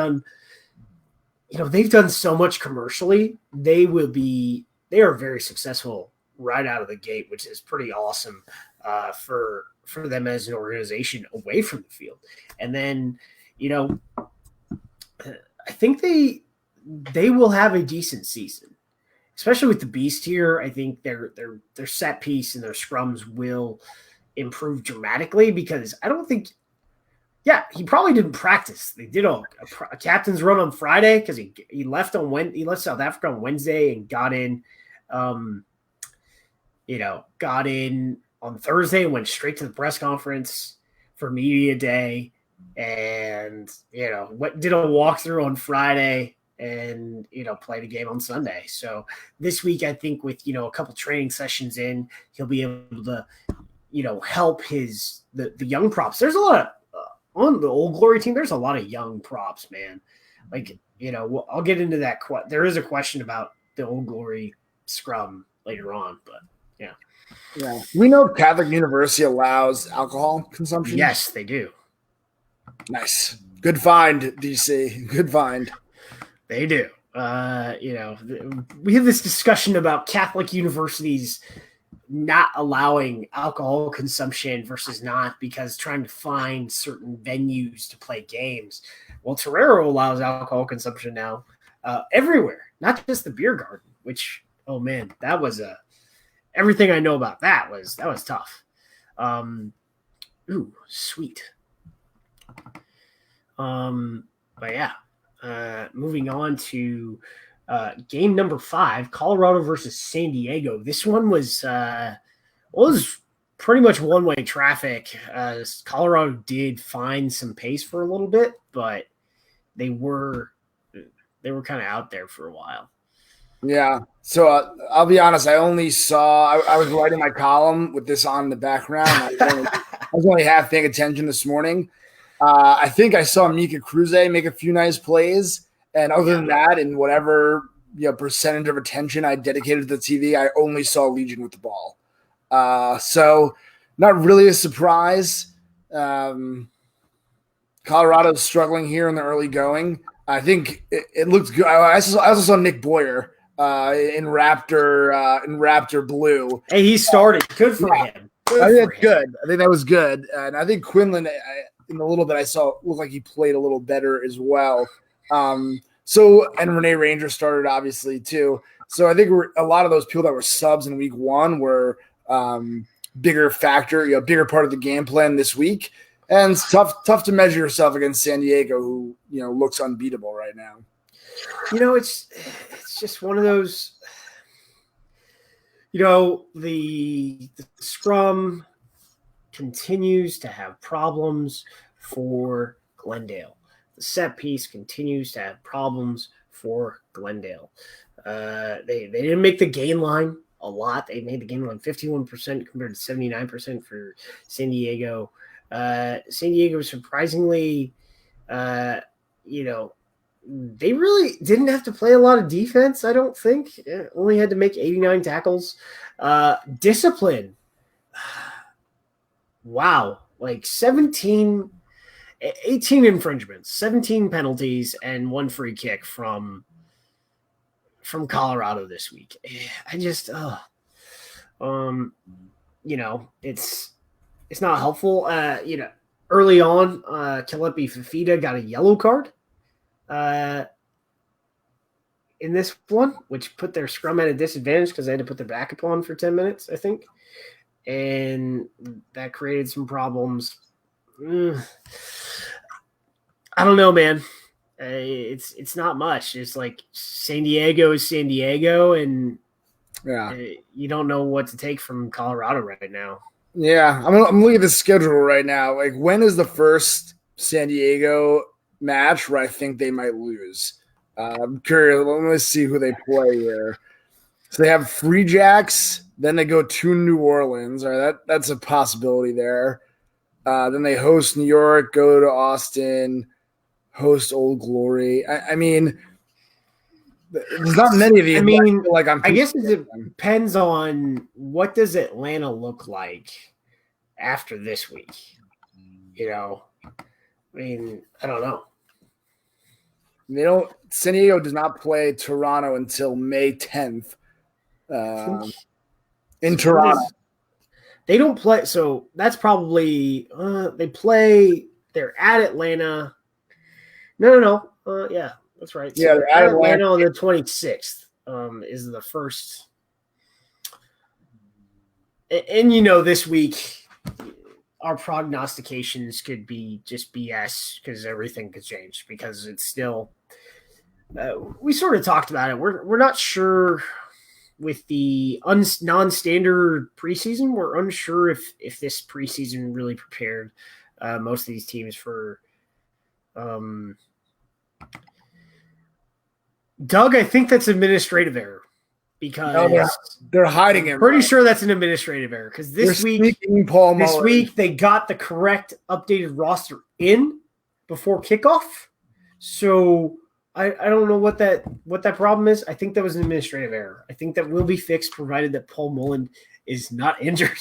done so much commercially. They are very successful right out of the gate, which is pretty awesome for them as an organization away from the field. And then I think they will have a decent season. Especially with the Beast here, I think their set piece and their scrums will improve dramatically, because I don't think – he probably didn't practice. They did a captain's run on Friday because he left South Africa on Wednesday and got in on Thursday and went straight to the press conference for media day, and did a walkthrough on Friday and play the game on Sunday. So this week, I think with a couple training sessions in, he'll be able to help the young props. There's a lot of on the Old Glory team. There's a lot of young props, man. Like I'll get into that. There is a question about the Old Glory scrum later on, but yeah. We know Catholic University allows alcohol consumption. Yes, they do. Nice, good find, DC. Good find. They do. We have this discussion about Catholic universities not allowing alcohol consumption versus not, because trying to find certain venues to play games. Well, Torero allows alcohol consumption now everywhere, not just the beer garden, which, oh man, that was everything I know about that was tough. Sweet. But yeah. Moving on to game number 5, Colorado versus San Diego. This one was pretty much one-way traffic. Colorado did find some pace for a little bit, but they were kind of out there for a while. Yeah. So I'll be honest. I only saw. I was writing my column with this on in the background. I was only half paying attention this morning. I think I saw Mika Cruze make a few nice plays, and other than that, in whatever percentage of attention I dedicated to the TV, I only saw Legion with the ball. So not really a surprise. Colorado's struggling here in the early going. I think it looks good. I also saw Nick Boyer in Raptor blue. Hey, he started. Good for him. I think that's good. I think that was good, and I think Quinlan. In the little bit I saw, looked like he played a little better as well. And Renee Ranger started obviously too. So I think a lot of those people that were subs in week 1 were bigger factor, bigger part of the game plan this week. And it's tough to measure yourself against San Diego, who looks unbeatable right now. It's just one of those. The scrum. continues to have problems for Glendale. The set piece continues to have problems for Glendale. They didn't make the gain line a lot. They made the gain line 51% compared to 79% for San Diego. San Diego surprisingly, they really didn't have to play a lot of defense, I don't think. Only had to make 89 tackles. Discipline. Wow. Like 18 infringements, 17 penalties, and 1 free kick from Colorado this week. I just, it's not helpful. Early on, Kalepi Fafita got a yellow card in this one, which put their scrum at a disadvantage because they had to put their backup on for 10 minutes, I think. And that created some problems. I don't know, man. It's not much. It's like San Diego is San Diego, and you don't know what to take from Colorado right now. Yeah, I'm looking at the schedule right now. Like, when is the first San Diego match where I think they might lose? I'm curious. Let me see who they play here. So they have Free Jacks, then they go to New Orleans. All right, that's a possibility there. Then they host New York, go to Austin, host Old Glory. I mean, there's not many of these. I guess it depends on what does Atlanta look like after this week. I don't know. San Diego does not play Toronto until May 10th. In Toronto. They don't play, so that's probably they're at Atlanta. No. Yeah, that's right. So they're at Atlanta on the 26th is the first. And this week, our prognostications could be just BS because everything could change because it's still we sort of talked about it. We're not sure with the non-standard preseason. We're unsure if this preseason really prepared most of these teams for Doug. I think that's administrative error because they're hiding it. Pretty sure that's an administrative error because this week they got the correct updated roster in before kickoff. So I don't know what that problem is. I think that was an administrative error. I think that will be fixed provided that Paul Mullen is not injured.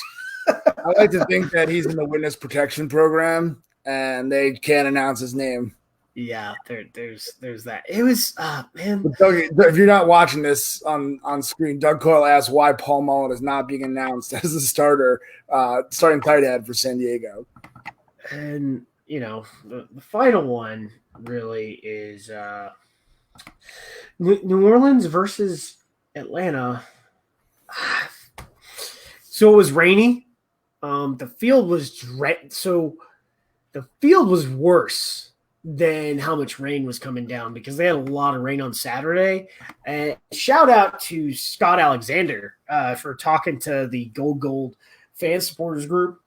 I like to think that he's in the witness protection program and they can't announce his name. Yeah, there's that. It was man. Doug, if you're not watching this on screen, Doug Coyle asked why Paul Mullen is not being announced as the starting tight end for San Diego. And the final one really is New Orleans versus Atlanta. So it was rainy. The field was the field was worse than how much rain was coming down because they had a lot of rain on Saturday. And shout out to Scott Alexander for talking to the Gold fan supporters group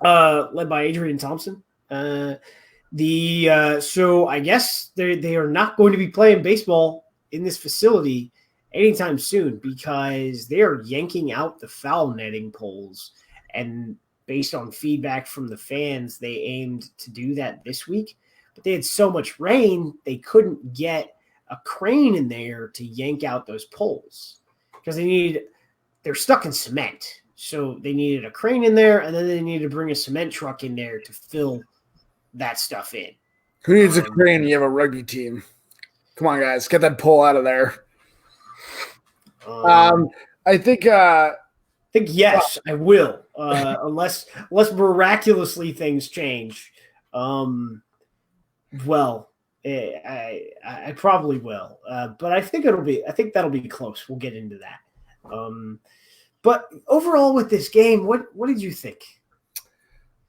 led by Adrian Thompson. So I guess they are not going to be playing baseball in this facility anytime soon because they are yanking out the foul netting poles. And based on feedback from the fans, they aimed to do that this week. But they had so much rain, they couldn't get a crane in there to yank out those poles because they're stuck in cement. So they needed a crane in there, and then they needed to bring a cement truck in there to fill that stuff in. Who needs a crane? You have a rugby team. Come on, guys, get that pole out of there. I think yes, I will, unless miraculously things change. Well, I probably will, but I think that'll be close. We'll get into that. But overall, with this game, what did you think?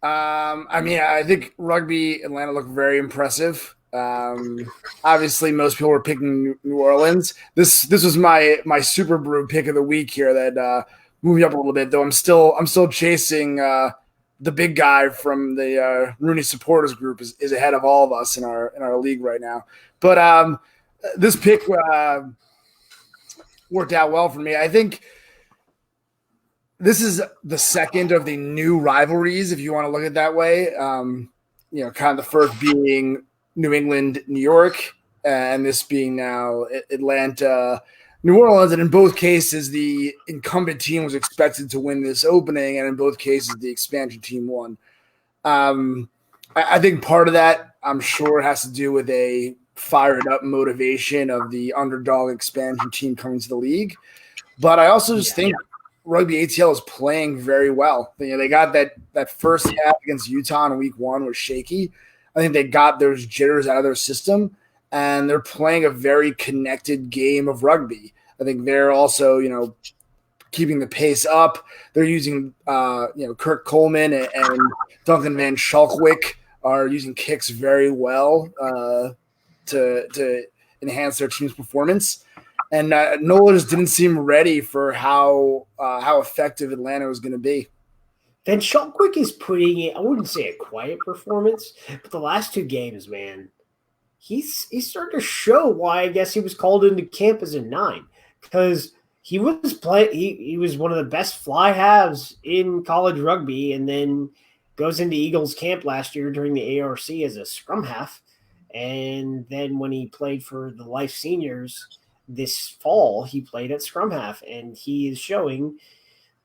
I think Rugby Atlanta looked very impressive. Obviously, most people were picking New Orleans. This was my Super Brew pick of the week here that moved me up a little bit. Though I'm still chasing the big guy from the Rooney supporters group is ahead of all of us in our league right now. But this pick worked out well for me. I think this is the second of the new rivalries, if you want to look at it that way. Kind of the first being New England, New York, and this being now Atlanta, New Orleans. And in both cases, the incumbent team was expected to win this opening, and in both cases, the expansion team won. I think part of that, I'm sure, has to do with a fired up motivation of the underdog expansion team coming to the league. But I also just think Rugby ATL is playing very well. They got that first half against Utah in week 1 was shaky. I think they got those jitters out of their system, and they're playing a very connected game of rugby. I think they're also, keeping the pace up. They're using, Kirk Coleman and Duncan Van Schalkwyk are using kicks very well to enhance their team's performance. And Nola just didn't seem ready for how effective Atlanta was going to be. Van Schalkwyk is putting it, I wouldn't say a quiet performance, but the last 2 games, man, he's starting to show why I guess he was called into camp as a 9. Because he was he was one of the best fly halves in college rugby, and then goes into Eagles camp last year during the ARC as a scrum half. And then when he played for the Life Seniors this fall, he played at scrum half, and he is showing,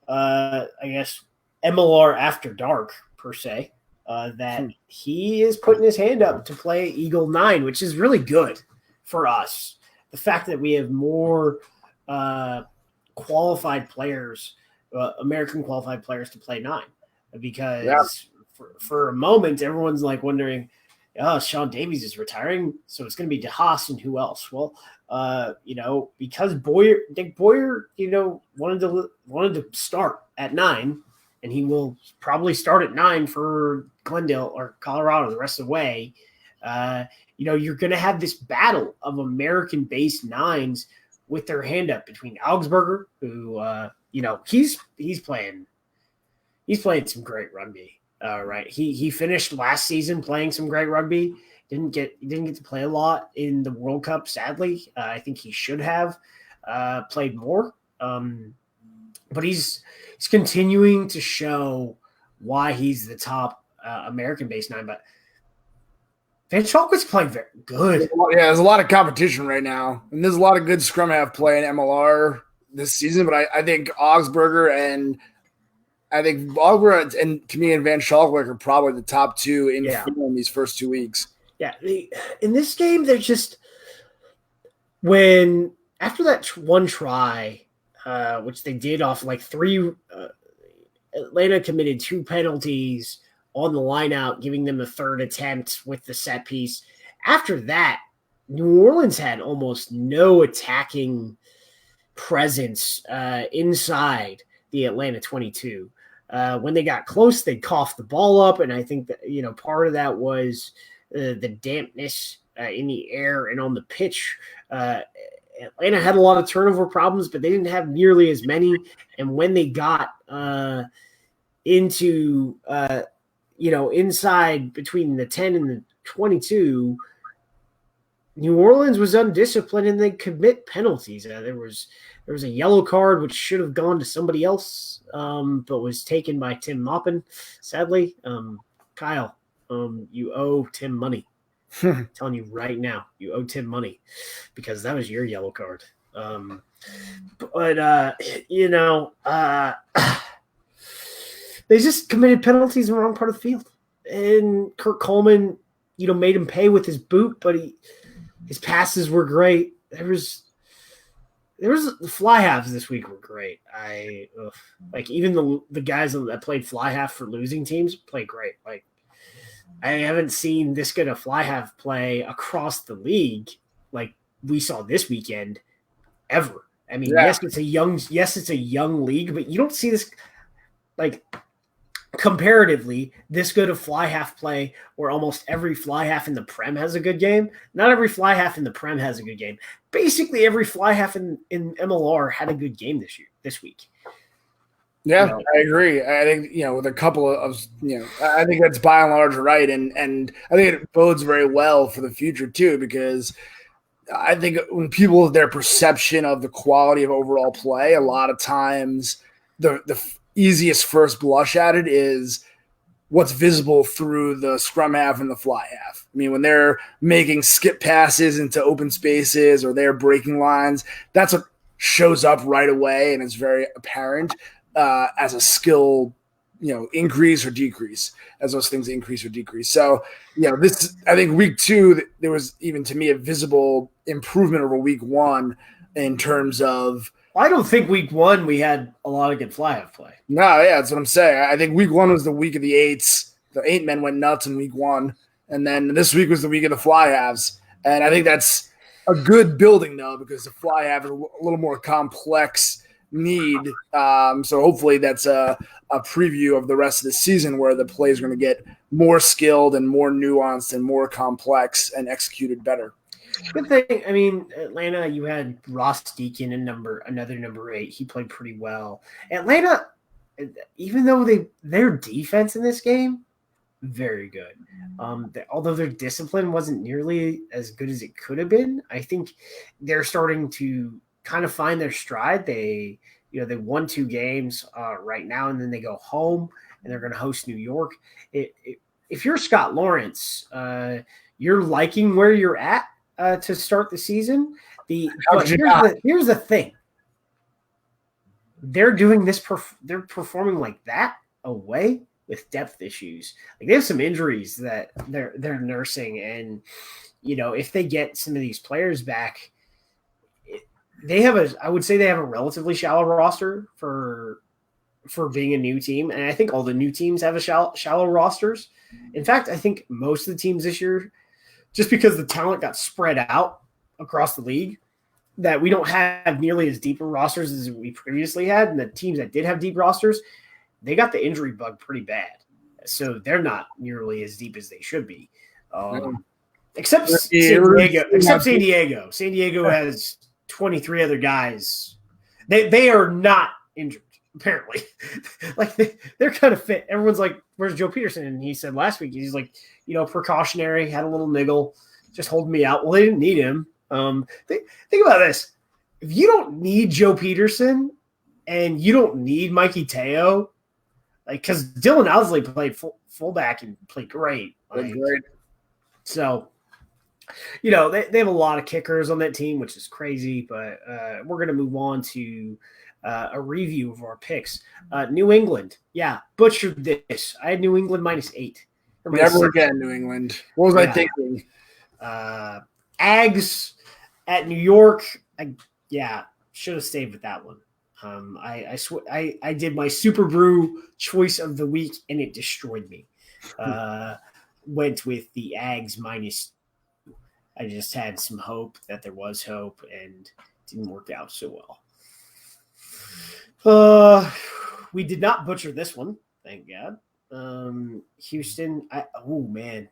I guess, MLR after dark per se, that he is putting his hand up to play Eagle 9, which is really good for us. The fact that we have more qualified players, American qualified players to play 9, because for a moment everyone's like wondering, oh, Sean Davies is retiring, so it's going to be DeHaas and who else? Well, because Dick Boyer, wanted to start at 9, and he will probably start at 9 for Glendale or Colorado the rest of the way. You're going to have this battle of American-based 9s with their hand up between Augsburger, who he's playing some great rugby. Right, he finished last season playing some great rugby. Didn't get to play a lot in the World Cup, sadly. I think he should have played more. But he's continuing to show why he's the top American-based 9. But Van Schalkwyk's playing very good. Yeah, there's a lot of competition right now, and there's a lot of good scrum half play in MLR this season. But I think Augsburger and to me and Van Schalkwyk are probably the top 2 in form these first 2 weeks. Yeah, in this game, they're just after that one try, which they did off like 3, Atlanta committed 2 penalties on the line out, giving them a third attempt with the set piece. After that, New Orleans had almost no attacking presence inside the Atlanta 22. When they got close, they coughed the ball up, and I think that part of that was the dampness in the air and on the pitch. Atlanta had a lot of turnover problems, but they didn't have nearly as many. And when they got into inside between the 10 and the 22, New Orleans was undisciplined and they commit penalties. There was a yellow card which should have gone to somebody else, but was taken by Tim Maupin, sadly. Kyle, you owe Tim money. I'm telling you right now, you owe Tim money because that was your yellow card. They just committed penalties in the wrong part of the field. And Kirk Coleman, made him pay with his boot, but his passes were great. There was the fly halves this week were great. Even the guys that played fly half for losing teams played great. Like, I haven't seen this good a fly half play across the league like we saw this weekend ever. I mean, yes, it's a young league, but you don't see this like comparatively this good of fly half play where almost every fly half in the Prem has a good game. Not every fly half in the Prem has a good game. Basically, every fly half in MLR had a good game this week. Yeah, You know, I agree. I think, with a couple I think that's by and large right. And I think it bodes very well for the future too, because I think when people, their perception of the quality of overall play, a lot of times the easiest first blush at it is what's visible through the scrum half and the fly half. I mean, when they're making skip passes into open spaces or they're breaking lines, that's what shows up right away and it's very apparent as a skill, increase or decrease, as those things increase or decrease. So, this, I think week 2, there was even to me a visible improvement over week 1 in terms of. I don't think week 1 we had a lot of good fly half play. No, yeah, that's what I'm saying. I think week 1 was the week of the eights. The 8 men went nuts in week 1, and then this week was the week of the fly halves. And I think that's a good building though, because the fly half is a little more complex need. So hopefully that's a preview of the rest of the season where the plays are going to get more skilled and more nuanced and more complex and executed better. Good thing. I mean, Atlanta, you had Ross Deacon in another number 8. He played pretty well. Atlanta, even though their defense in this game, very good. Although their discipline wasn't nearly as good as it could have been, I think they're starting to kind of find their stride. They won 2 games right now, and then they go home and they're going to host New York. If you're Scott Lawrence, you're liking where you're at to start the season. Here's the thing: they're doing this. They're performing like that away with depth issues. Like they have some injuries that they're nursing, and if they get some of these players back, I would say they have a relatively shallow roster for being a new team, and I think all the new teams have a shallow rosters. In fact, I think most of the teams this year, just because the talent got spread out across the league, that we don't have nearly as deep rosters as we previously had, and the teams that did have deep rosters, they got the injury bug pretty bad. So they're not nearly as deep as they should be. Except San Diego. San Diego has 23 other guys. They are not injured, apparently. Like they're kind of fit. Everyone's like, where's Joe Peterson? And he said last week, he's like, precautionary, had a little niggle, just holding me out. Well, they didn't need him. Think about this. If you don't need Joe Peterson and you don't need Mikey Teo, because Dylan Owsley played fullback and played great. So, they have a lot of kickers on that team, which is crazy. But we're going to move on to a review of our picks. New England, butchered this. I had New England -8. Never again, New England. What was I thinking? Ags at New York. Should have stayed with that one. I did my Super Brew choice of the week and it destroyed me. Went with the Ags -2. I just had some hope that there was hope and didn't work out so well. We did not butcher this one, thank God. Houston, man.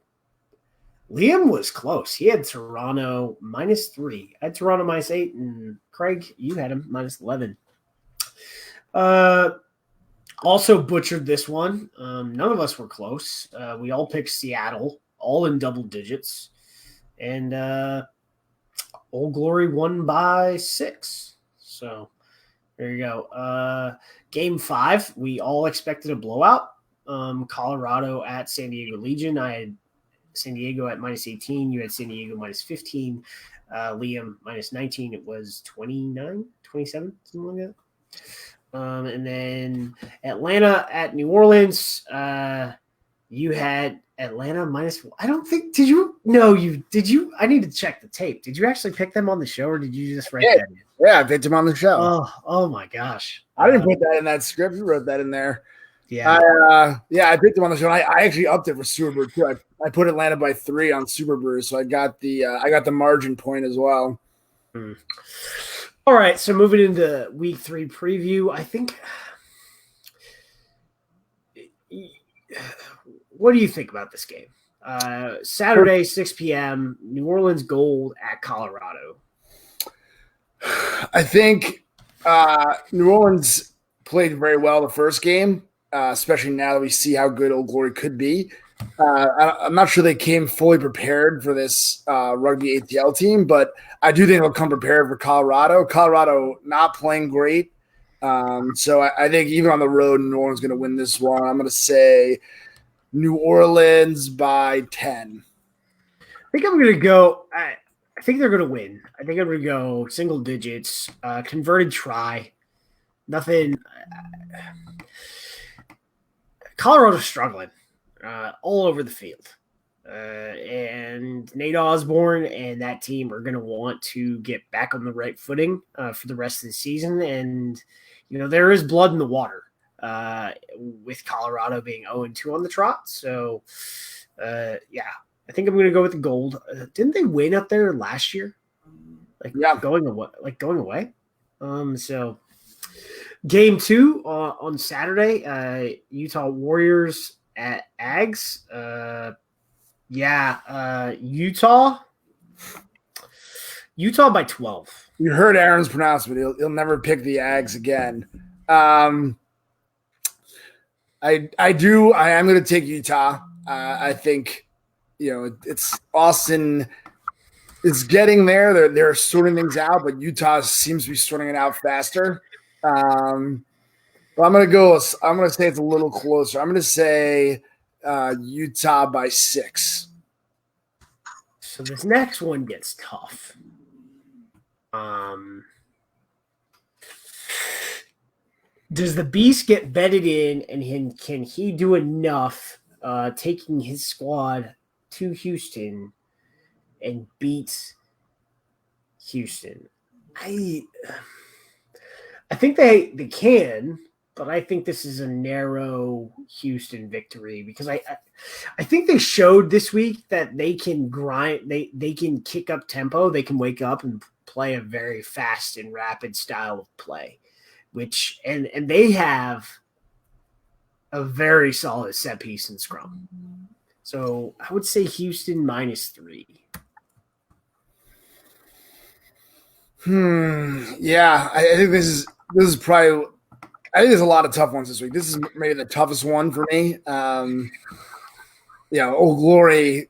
Liam was close. He had Toronto -3. I had Toronto -8, and Craig, you had him -11. Also butchered this one. None of us were close. We all picked Seattle, all in double digits. And Old Glory won by 6. So there you go. Game 5, we all expected a blowout. Colorado at San Diego Legion. I had San Diego at -18. You had San Diego -15. Liam -19. It was 29, 27, something like that. And then Atlanta at New Orleans. You had Atlanta -1. I don't think, did you? No, did you? I need to check the tape. Did you actually pick them on the show or did you just write that in? Yeah, I picked them on the show. Oh my gosh. I didn't put that in that script. You wrote that in there. Yeah. I picked them on the show. I actually upped it for Super Brew too. I put Atlanta by 3 on Super Brew, so I got the margin point as well. All right, so moving into week 3 preview, I think. What do you think about this game? Saturday, 6 p.m., New Orleans Gold at Colorado. I think New Orleans played very well the first game, especially now that we see how good Old Glory could be. I'm not sure they came fully prepared for this rugby ATL team, but I do think they'll come prepared for Colorado. Colorado not playing great. So I think even on the road, New Orleans is going to win this one. I'm going to say New Orleans by 10. I think I'm going to go. I think they're going to win. I think I'm going to go single digits, converted try. Nothing. Colorado's struggling all over the field. And Nate Osborne and that team are going to want to get back on the right footing for the rest of the season. And, there is blood in the water with Colorado being 0-2 on the trot. So, yeah, I think I'm going to go with the gold. Didn't they win up there last year? Going away. So game 2 on Saturday, Utah Warriors at Ags. Utah by 12. You heard Aaron's pronouncement. He'll never pick the Ags again. I am going to take Utah. I think, it's Austin is getting there. They're sorting things out, but Utah seems to be sorting it out faster. But I'm going to say it's a little closer. I'm going to say Utah by 6. So this next one gets tough. Does the Beast get bedded in, and can he do enough taking his squad to Houston and beat Houston? I think they can, but I think this is a narrow Houston victory because I think they showed this week that they can grind, they can kick up tempo, they can wake up and play a very fast and rapid style of play, which and they have a very solid set piece and scrum. So I would say Houston -3. Yeah, I think this is probably. I think there's a lot of tough ones this week. This is maybe the toughest one for me. Old Glory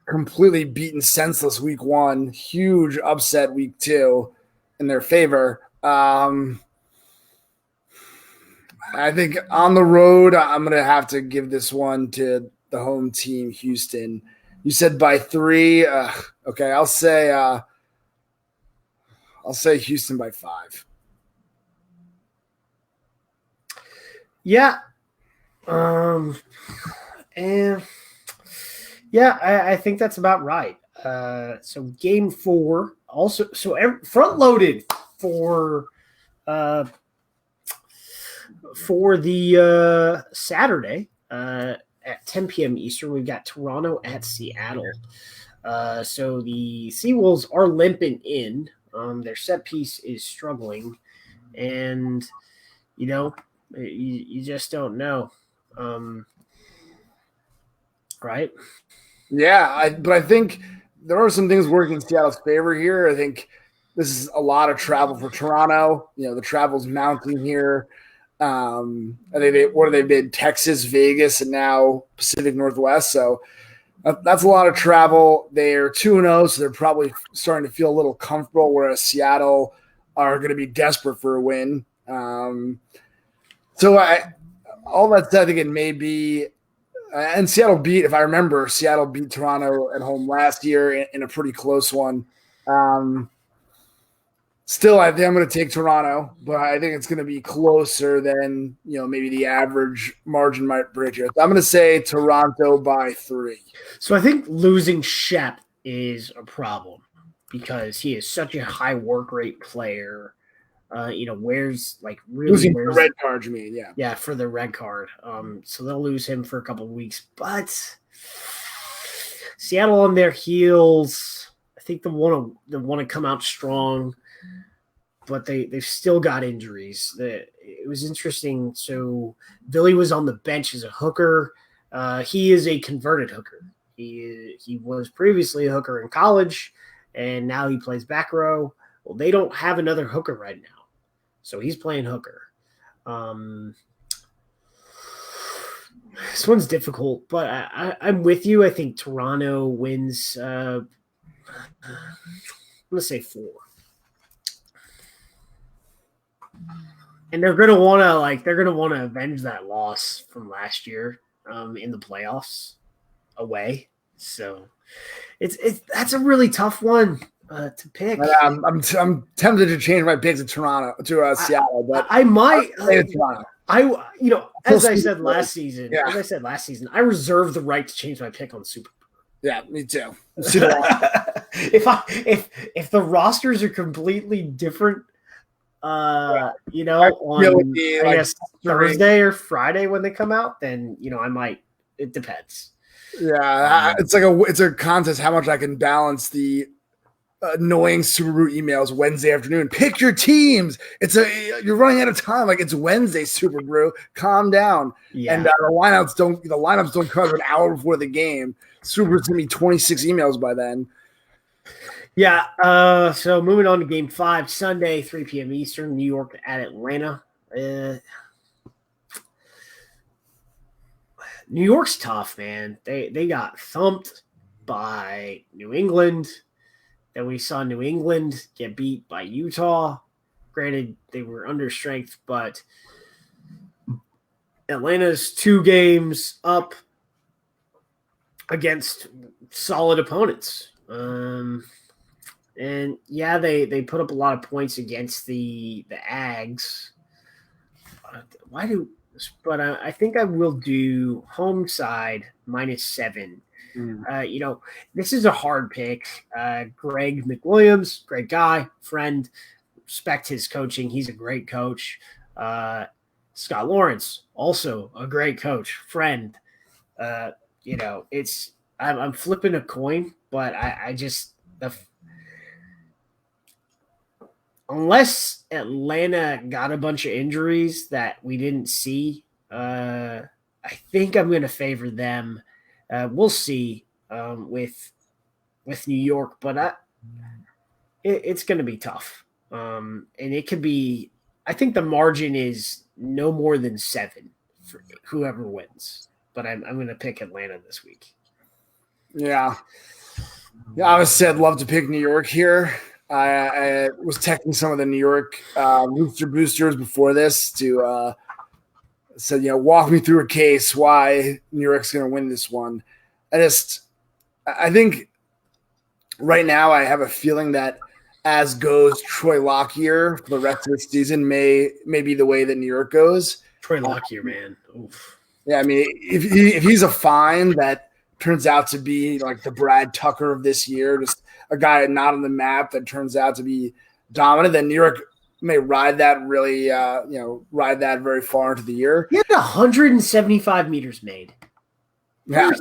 completely beaten senseless week 1, huge upset week 2 in their favor. I think on the road, I'm going to have to give this one to the home team, Houston. You said by 3. Okay, I'll say Houston by 5. Yeah. I think that's about right. So game 4 also, front loaded for the Saturday at 10 p.m. Eastern. We've got Toronto at Seattle. So the Seawolves are limping in. Their set piece is struggling, and you just don't know, right? Yeah, but I think there are some things working in Seattle's favor here. I think this is a lot of travel for Toronto. The travel's mounting here. I think they've been Texas, Vegas, and now Pacific Northwest. So that's a lot of travel. They're 2-0, so they're probably starting to feel a little comfortable, whereas Seattle are going to be desperate for a win. So all that said, I think it may be and Seattle beat Toronto at home last year in a pretty close one. Still, I think I'm going to take Toronto, but I think it's going to be closer than maybe the average margin might predict. So I'm going to say Toronto by 3. So I think losing Shep is a problem because he is such a high work rate player. Wears really losing the red card, you mean? Yeah. Yeah, for the red card. So they'll lose him for a couple of weeks. But Seattle on their heels, I think they want to come out strong, but they've still got injuries. It was interesting. So Billy was on the bench as a hooker. He is a converted hooker. He was previously a hooker in college, and now he plays back row. Well, they don't have another hooker right now. So he's playing hooker. This one's difficult, but I'm with you. I think Toronto wins. I'm gonna say 4. And they're gonna want to avenge that loss from last year in the playoffs away. So it's that's a really tough one to pick. I'm tempted to change my pick to Toronto to Seattle, but I might. Toronto. As I said last season, I reserve the right to change my pick on Super Bowl. Yeah, me too. if the rosters are completely different, on I guess Thursday or Friday when they come out, then I might. It depends. Yeah, it's a contest how much I can balance the annoying Super Bowl emails Wednesday afternoon. Pick your teams. You're running out of time. Like, it's Wednesday, Super Bowl. Calm down. Yeah. And the lineups don't come an hour before the game. Super Bowl's gonna be 26 emails by then. Yeah. So moving on to Game 5, Sunday, 3 p.m. Eastern, New York at Atlanta. New York's tough, man. They got thumped by New England. Then we saw New England get beat by Utah. Granted, they were under strength, but Atlanta's 2 games up against solid opponents. And yeah, they put up a lot of points against the Ags. But I think I will do home side -7. This is a hard pick. Greg McWilliams, great guy, friend, respect his coaching. He's a great coach. Scott Lawrence, also a great coach, friend. I'm flipping a coin, but unless Atlanta got a bunch of injuries that we didn't see, I think I'm going to favor them. We'll see with New York, but it's going to be tough. And it could be – I think the margin is no more than 7 for whoever wins. But I'm going to pick Atlanta this week. Yeah. Obviously, I'd love to pick New York here. I was texting some of the New York Rooster boosters before this to said, walk me through a case why New York's going to win this one. I think right now I have a feeling that as goes Troy Lockyer for the rest of the season may be the way that New York goes. Troy Lockyer, man. Oof. Yeah, I mean, if he's a find that turns out to be like the Brad Tucker of this year, just a guy not on the map that turns out to be dominant, then New York may ride that very far into the year. He had 175 meters made. Yeah.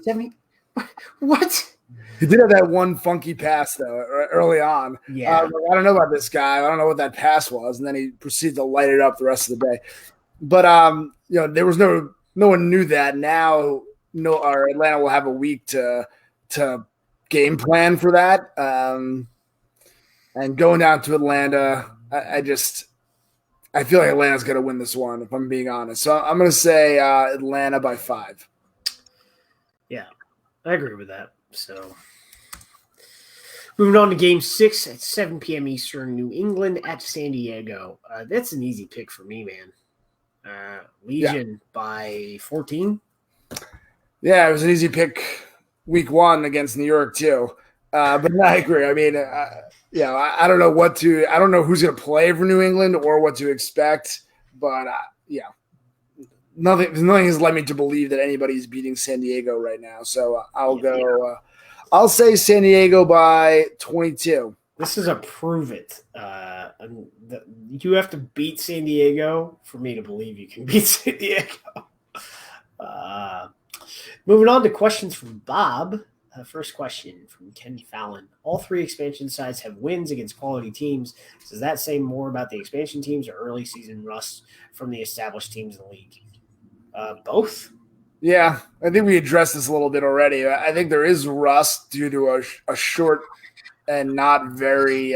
What? He did have that one funky pass, though, early on. Yeah. I don't know about this guy. I don't know what that pass was. And then he proceeded to light it up the rest of the day. But, there was no one knew that. Now, Atlanta will have a week to game plan for that. And going down to Atlanta, I feel like Atlanta's going to win this one, if I'm being honest. So I'm going to say Atlanta by 5. Yeah, I agree with that. So moving on to Game 6 at 7 p.m. Eastern, New England at San Diego. That's an easy pick for me, man. Legion by 14. Yeah, it was an easy pick week 1 against New York too. But I agree. I mean, I don't know I don't know who's going to play for New England or what to expect. But nothing has led me to believe that anybody's beating San Diego right now. So I'll go. I'll say San Diego by 22. This is a prove it. You have to beat San Diego for me to believe you can beat San Diego. Moving on to questions from Bob. First question from Ken Fallon. All 3 expansion sides have wins against quality teams. Does that say more about the expansion teams or early season rust from the established teams in the league? Both. Yeah, I think we addressed this a little bit already. I think there is rust due to a short and not very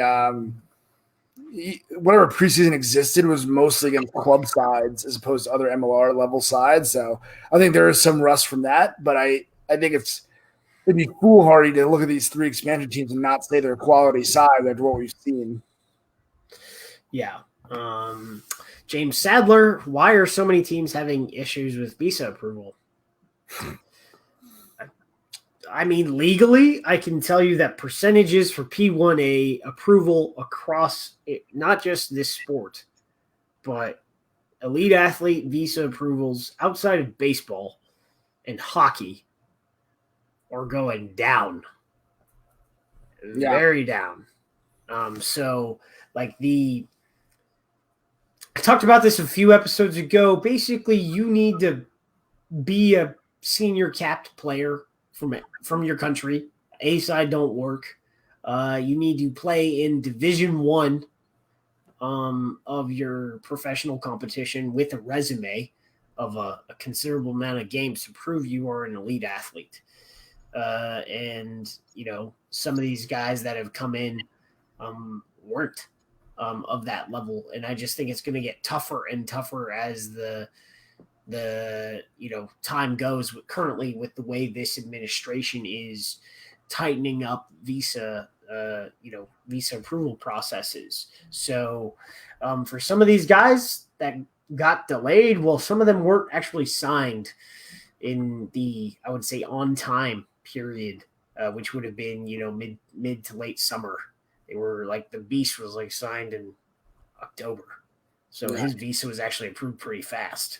whatever preseason existed was mostly against club sides as opposed to other MLR level sides. So I think there is some rust from that, but I think it'd be foolhardy to look at these 3 expansion teams and not say they're quality sides after what we've seen. Yeah. James Sadler, why are so many teams having issues with visa approval? I mean, legally, I can tell you that percentages for P1A approval across not just this sport, but elite athlete visa approvals outside of baseball and hockey are going down. Yeah. Very down. So, like I talked about this a few episodes ago. Basically, you need to be a senior capped player from your country. A side don't work. You need to play in Division I of your professional competition with a resume of a considerable amount of games to prove you are an elite athlete. And some of these guys that have come in weren't of that level, and I just think it's going to get tougher and tougher as the time goes. Currently, with the way this administration is tightening up visa approval processes. So for some of these guys that got delayed, well, some of them weren't actually signed in the, I would say, on time period, which would have been mid to late summer. They were like, the Beast was like signed in October, so his visa was actually approved pretty fast.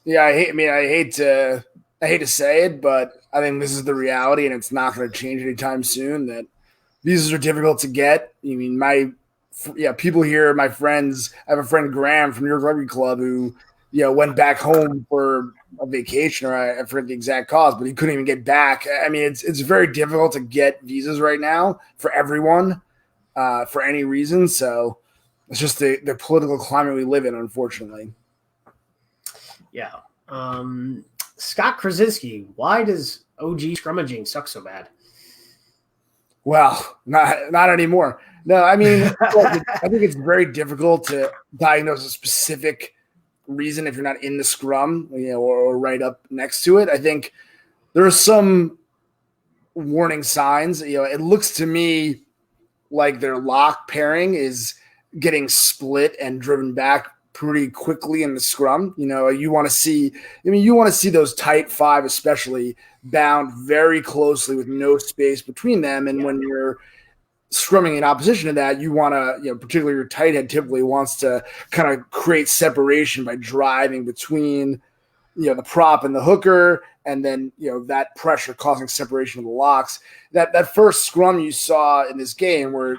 Yeah, I hate to say it, but I think this is the reality, and it's not going to change anytime soon. That visas are difficult to get. I mean, people here, my friends. I have a friend Graham from New York Rugby Club who, went back home for a vacation, or I forget the exact cause, but he couldn't even get back. I mean, it's very difficult to get visas right now for everyone, for any reason. So it's just the political climate we live in, unfortunately. Yeah. Scott Krasinski, why does OG scrummaging suck so bad? Well, not anymore. No, I mean, I think it's very difficult to diagnose a specific reason if you're not in the scrum, or right up next to it. I think there are some warning signs. It looks to me like their lock pairing is getting split and driven back pretty quickly in the scrum. You want to see those tight 5, especially, bound very closely with no space between them. And when you're scrumming in opposition to that, you want to, particularly your tight head typically wants to kind of create separation by driving between, the prop and the hooker, and then, that pressure causing separation of the locks. That first scrum you saw in this game where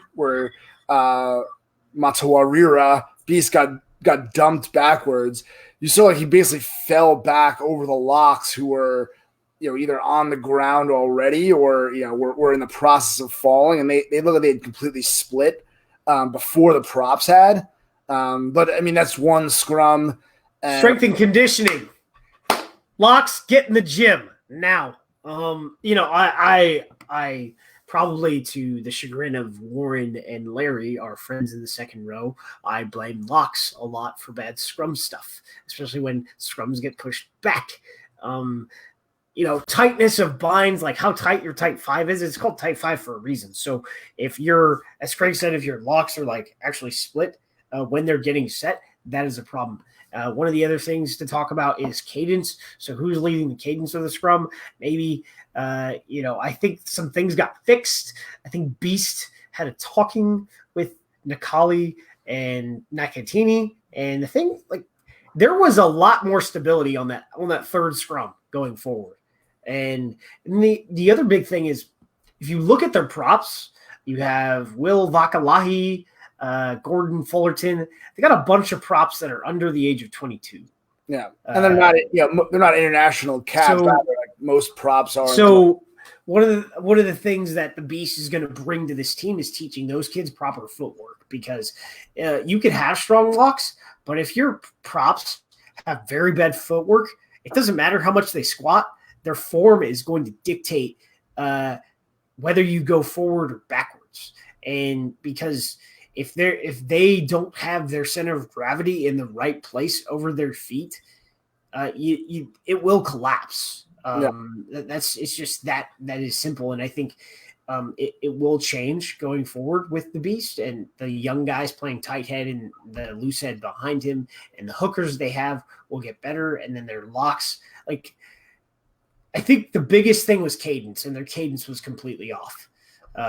Matawarira Beast got dumped backwards, you saw like he basically fell back over the locks who were, either on the ground already or, were in the process of falling, and they looked like they had completely split before the props had. But I mean, that's one scrum. Strength and conditioning. Locks, get in the gym now. I probably, to the chagrin of Warren and Larry, our friends in the second row, I blame locks a lot for bad scrum stuff, especially when scrums get pushed back. Tightness of binds, like how tight your tight 5 is, it's called tight 5 for a reason. So if you're, as Craig said, if your locks are like actually split when they're getting set, that is a problem. One of the other things to talk about is cadence. So who's leading the cadence of the scrum? Maybe, I think some things got fixed. I think Beast had a talking with Nikali and Nakatini, and the thing, like, there was a lot more stability on that third scrum going forward. And the other big thing is, if you look at their props, you have Will Vakalahi, Gordon Fullerton. They got a bunch of props that are under the age of 22. Yeah, and they're not international caps, like most props are. So one of the things that the Beast is going to bring to this team is teaching those kids proper footwork, because you can have strong locks, but if your props have very bad footwork, it doesn't matter how much they squat. Their form is going to dictate whether you go forward or backwards. And because if they don't have their center of gravity in the right place over their feet, it will collapse. It's just that is simple, and I think it will change going forward with the Beast and the young guys playing tight head and the loose head behind him, and the hookers they have will get better, and then their locks. Like, I think the biggest thing was cadence, and their cadence was completely off.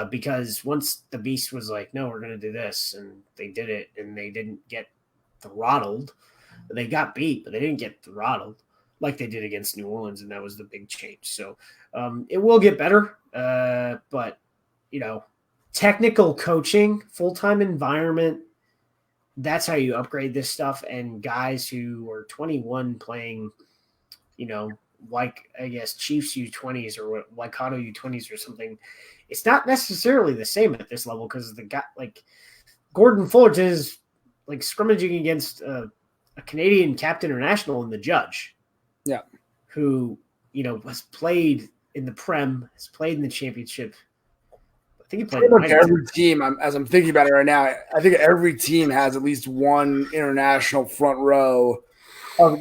Because once the Beast was like, no, we're going to do this, and they did it, and they didn't get throttled. They got beat, but they didn't get throttled like they did against New Orleans, and that was the big change. So it will get better, but, technical coaching, full-time environment, that's how you upgrade this stuff. And guys who are 21 playing, like, I guess, Chiefs U20s or Waikato U20s or something, it's not necessarily the same at this level because the guy like Gordon Fullerton is like scrimmaging against a Canadian capped international in the Judge. Yeah. Who, has played in the Prem, has played in the championship. I think he played pretty much every team. As I'm thinking about it right now, I think every team has at least one international front row of,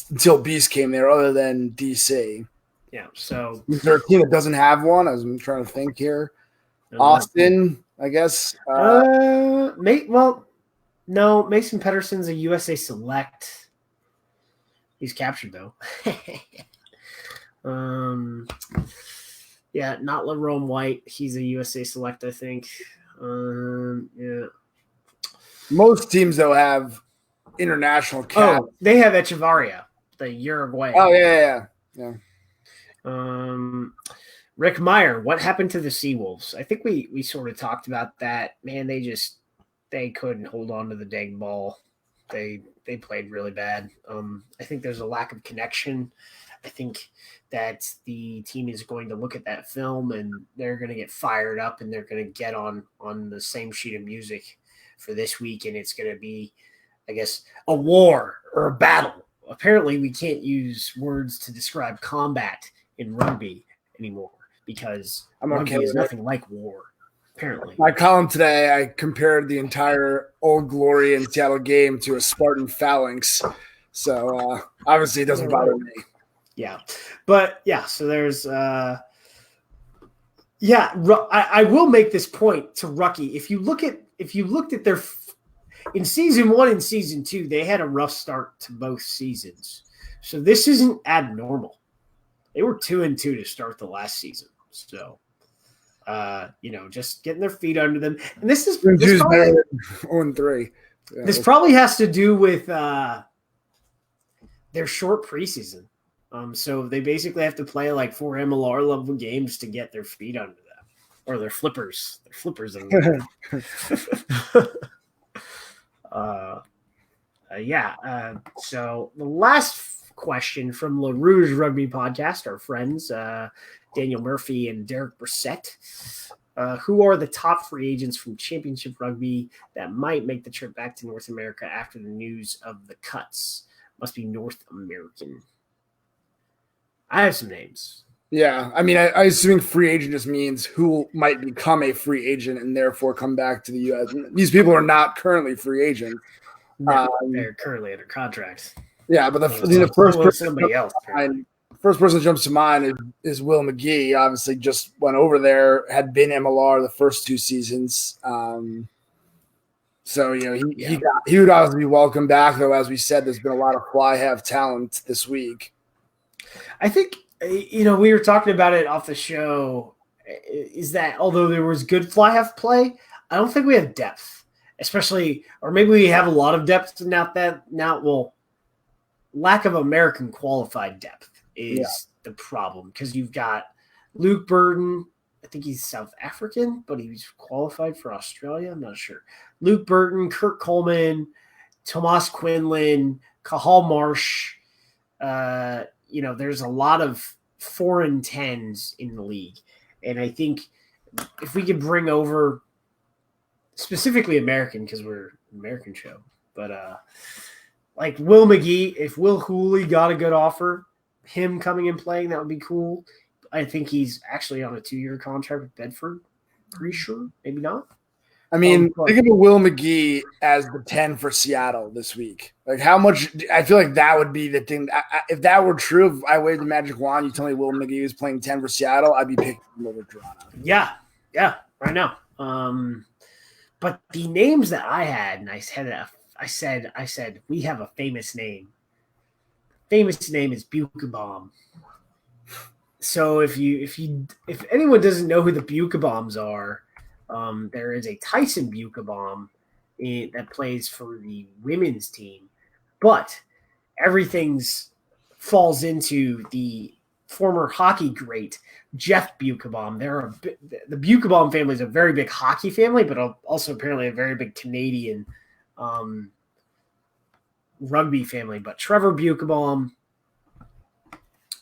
until Beast came there, other than DC. Yeah, so is there a team that doesn't have one? As I'm trying to think here. Austin, I guess. No, Mason Pedersen's a USA Select. He's captured though. Yeah, not LaRome White. He's a USA Select, I think. Yeah. Most teams though have international cap. Oh, they have Echevarria, the Uruguay. Oh yeah. Rick Meyer, what happened to the Seawolves? I think we sort of talked about that. Man, they couldn't hold on to the dang ball. They played really bad. I think there's a lack of connection. I think that the team is going to look at that film and they're going to get fired up and they're going to get on the same sheet of music for this week, and it's going to be, I guess, a war or a battle. Apparently, we can't use words to describe combat in rugby anymore because rugby is nothing like war, apparently. My column today, I compared the entire Old Glory and Seattle game to a Spartan phalanx. So, obviously, it doesn't bother me. Yeah. But, yeah, so there's I will make this point to Rucky. If you looked at their – in season 1 and season 2, they had a rough start to both seasons. So this isn't abnormal. They were 2-2 to start the last season. So, just getting their feet under them. And this 0-3. Yeah, this probably has to do with their short preseason. So they basically have to play like 4 MLR level games to get their feet under them, or their flippers. They're flippers under them. So the last question from LaRouge Rugby Podcast, our friends, Daniel Murphy and Derek Brissett. Who are the top free agents from Championship Rugby that might make the trip back to North America after the news of the cuts? Must be North American. I have some names. Yeah, I mean, I assuming free agent just means who might become a free agent and therefore come back to the U.S. These people are not currently free agents. No, they're currently under contract. Yeah, but the first person that jumps to mind is Will McGee. Obviously, just went over there, had been MLR the first 2 seasons. So he would obviously be welcome back. Though, as we said, there's been a lot of fly half talent this week. I think we were talking about it off the show. Is that although there was good fly half play, I don't think we have depth, especially, or maybe we have a lot of depth. Lack of American qualified depth is the problem because you've got Luke Burton. I think he's South African, but he's qualified for Australia. I'm not sure. Luke Burton, Kurt Coleman, Tomas Quinlan, Cahal Marsh. There's a lot of 4 and 10s in the league. And I think if we could bring over specifically American, because we're an American show, but like Will McGee, if Will Hooley got a good offer, him coming and playing, that would be cool. I think he's actually on a 2-year contract with Bedford. Pretty sure. Maybe not. I mean, think of a Will McGee as the 10 for Seattle this week. Like, how much – I feel like that would be the thing. If that were true, if I waved the magic wand, you tell me Will McGee was playing 10 for Seattle, I'd be picking him over Toronto. Yeah, right now. But the names that I had, and I said, we have a famous name. Famous name is Bukabaum. So if anyone doesn't know who the Bukabaums are, there is a Tyson Bukabaum that plays for the women's team, but everything's falls into the former hockey great Jeff Bukabaum. The Bukabaum family is a very big hockey family, but also apparently a very big Canadian rugby family. But Trevor Bukabaum,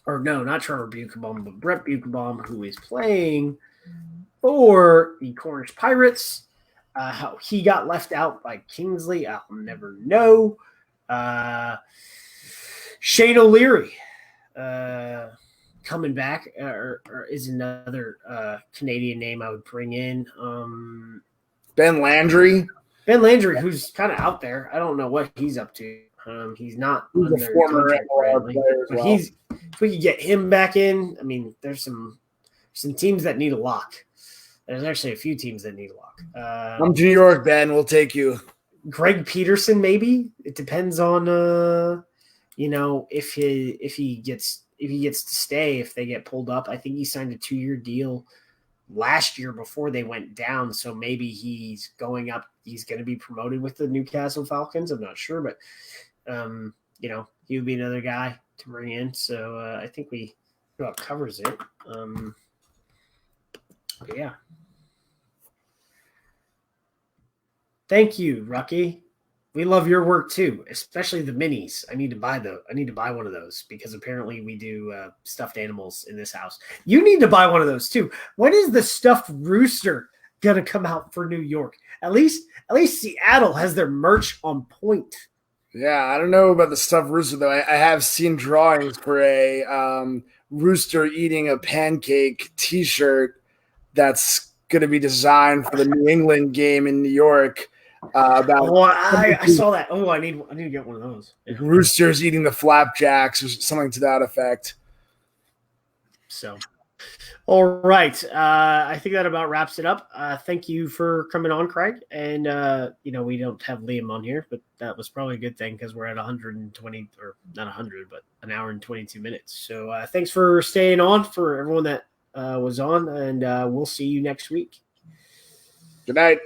or no, not Trevor Bukabaum, but Brett Bukabaum, who is playing for the Cornish Pirates. How he got left out by Kingsley, I'll never know. Shane O'Leary coming back, or is another Canadian name I would bring in. Ben Landry. Ben Landry, who's kind of out there. I don't know what he's up to. He's not a former NLR player as well. If we could get him back in, I mean, there's some teams that need a lock. There's actually a few teams that need a lock. I'm to New York, Ben. We'll take you. Greg Peterson, maybe. It depends on if he gets to stay, if they get pulled up. I think he signed a 2-year deal last year before they went down, so maybe he's going up. He's going to be promoted with the Newcastle Falcons. I'm not sure, but he would be another guy to bring in. So I think we about covers it. But yeah. Thank you, Rucky. We love your work too, especially the minis. I need to buy one of those because apparently we do stuffed animals in this house. You need to buy one of those too. When is the stuffed rooster gonna come out for New York? At least Seattle has their merch on point. Yeah, I don't know about the stuffed rooster though. I have seen drawings for a rooster eating a pancake T-shirt that's going to be designed for the New England game in New York. I saw that. Oh, I need to get one of those. Yeah. Roosters eating the flapjacks or something to that effect. So, all right. I think that about wraps it up. Thank you for coming on, Craig. And, we don't have Liam on here, but that was probably a good thing because we're at 120 or not 100, but an hour and 22 minutes. So thanks for staying on for everyone that was on, and we'll see you next week. Good night.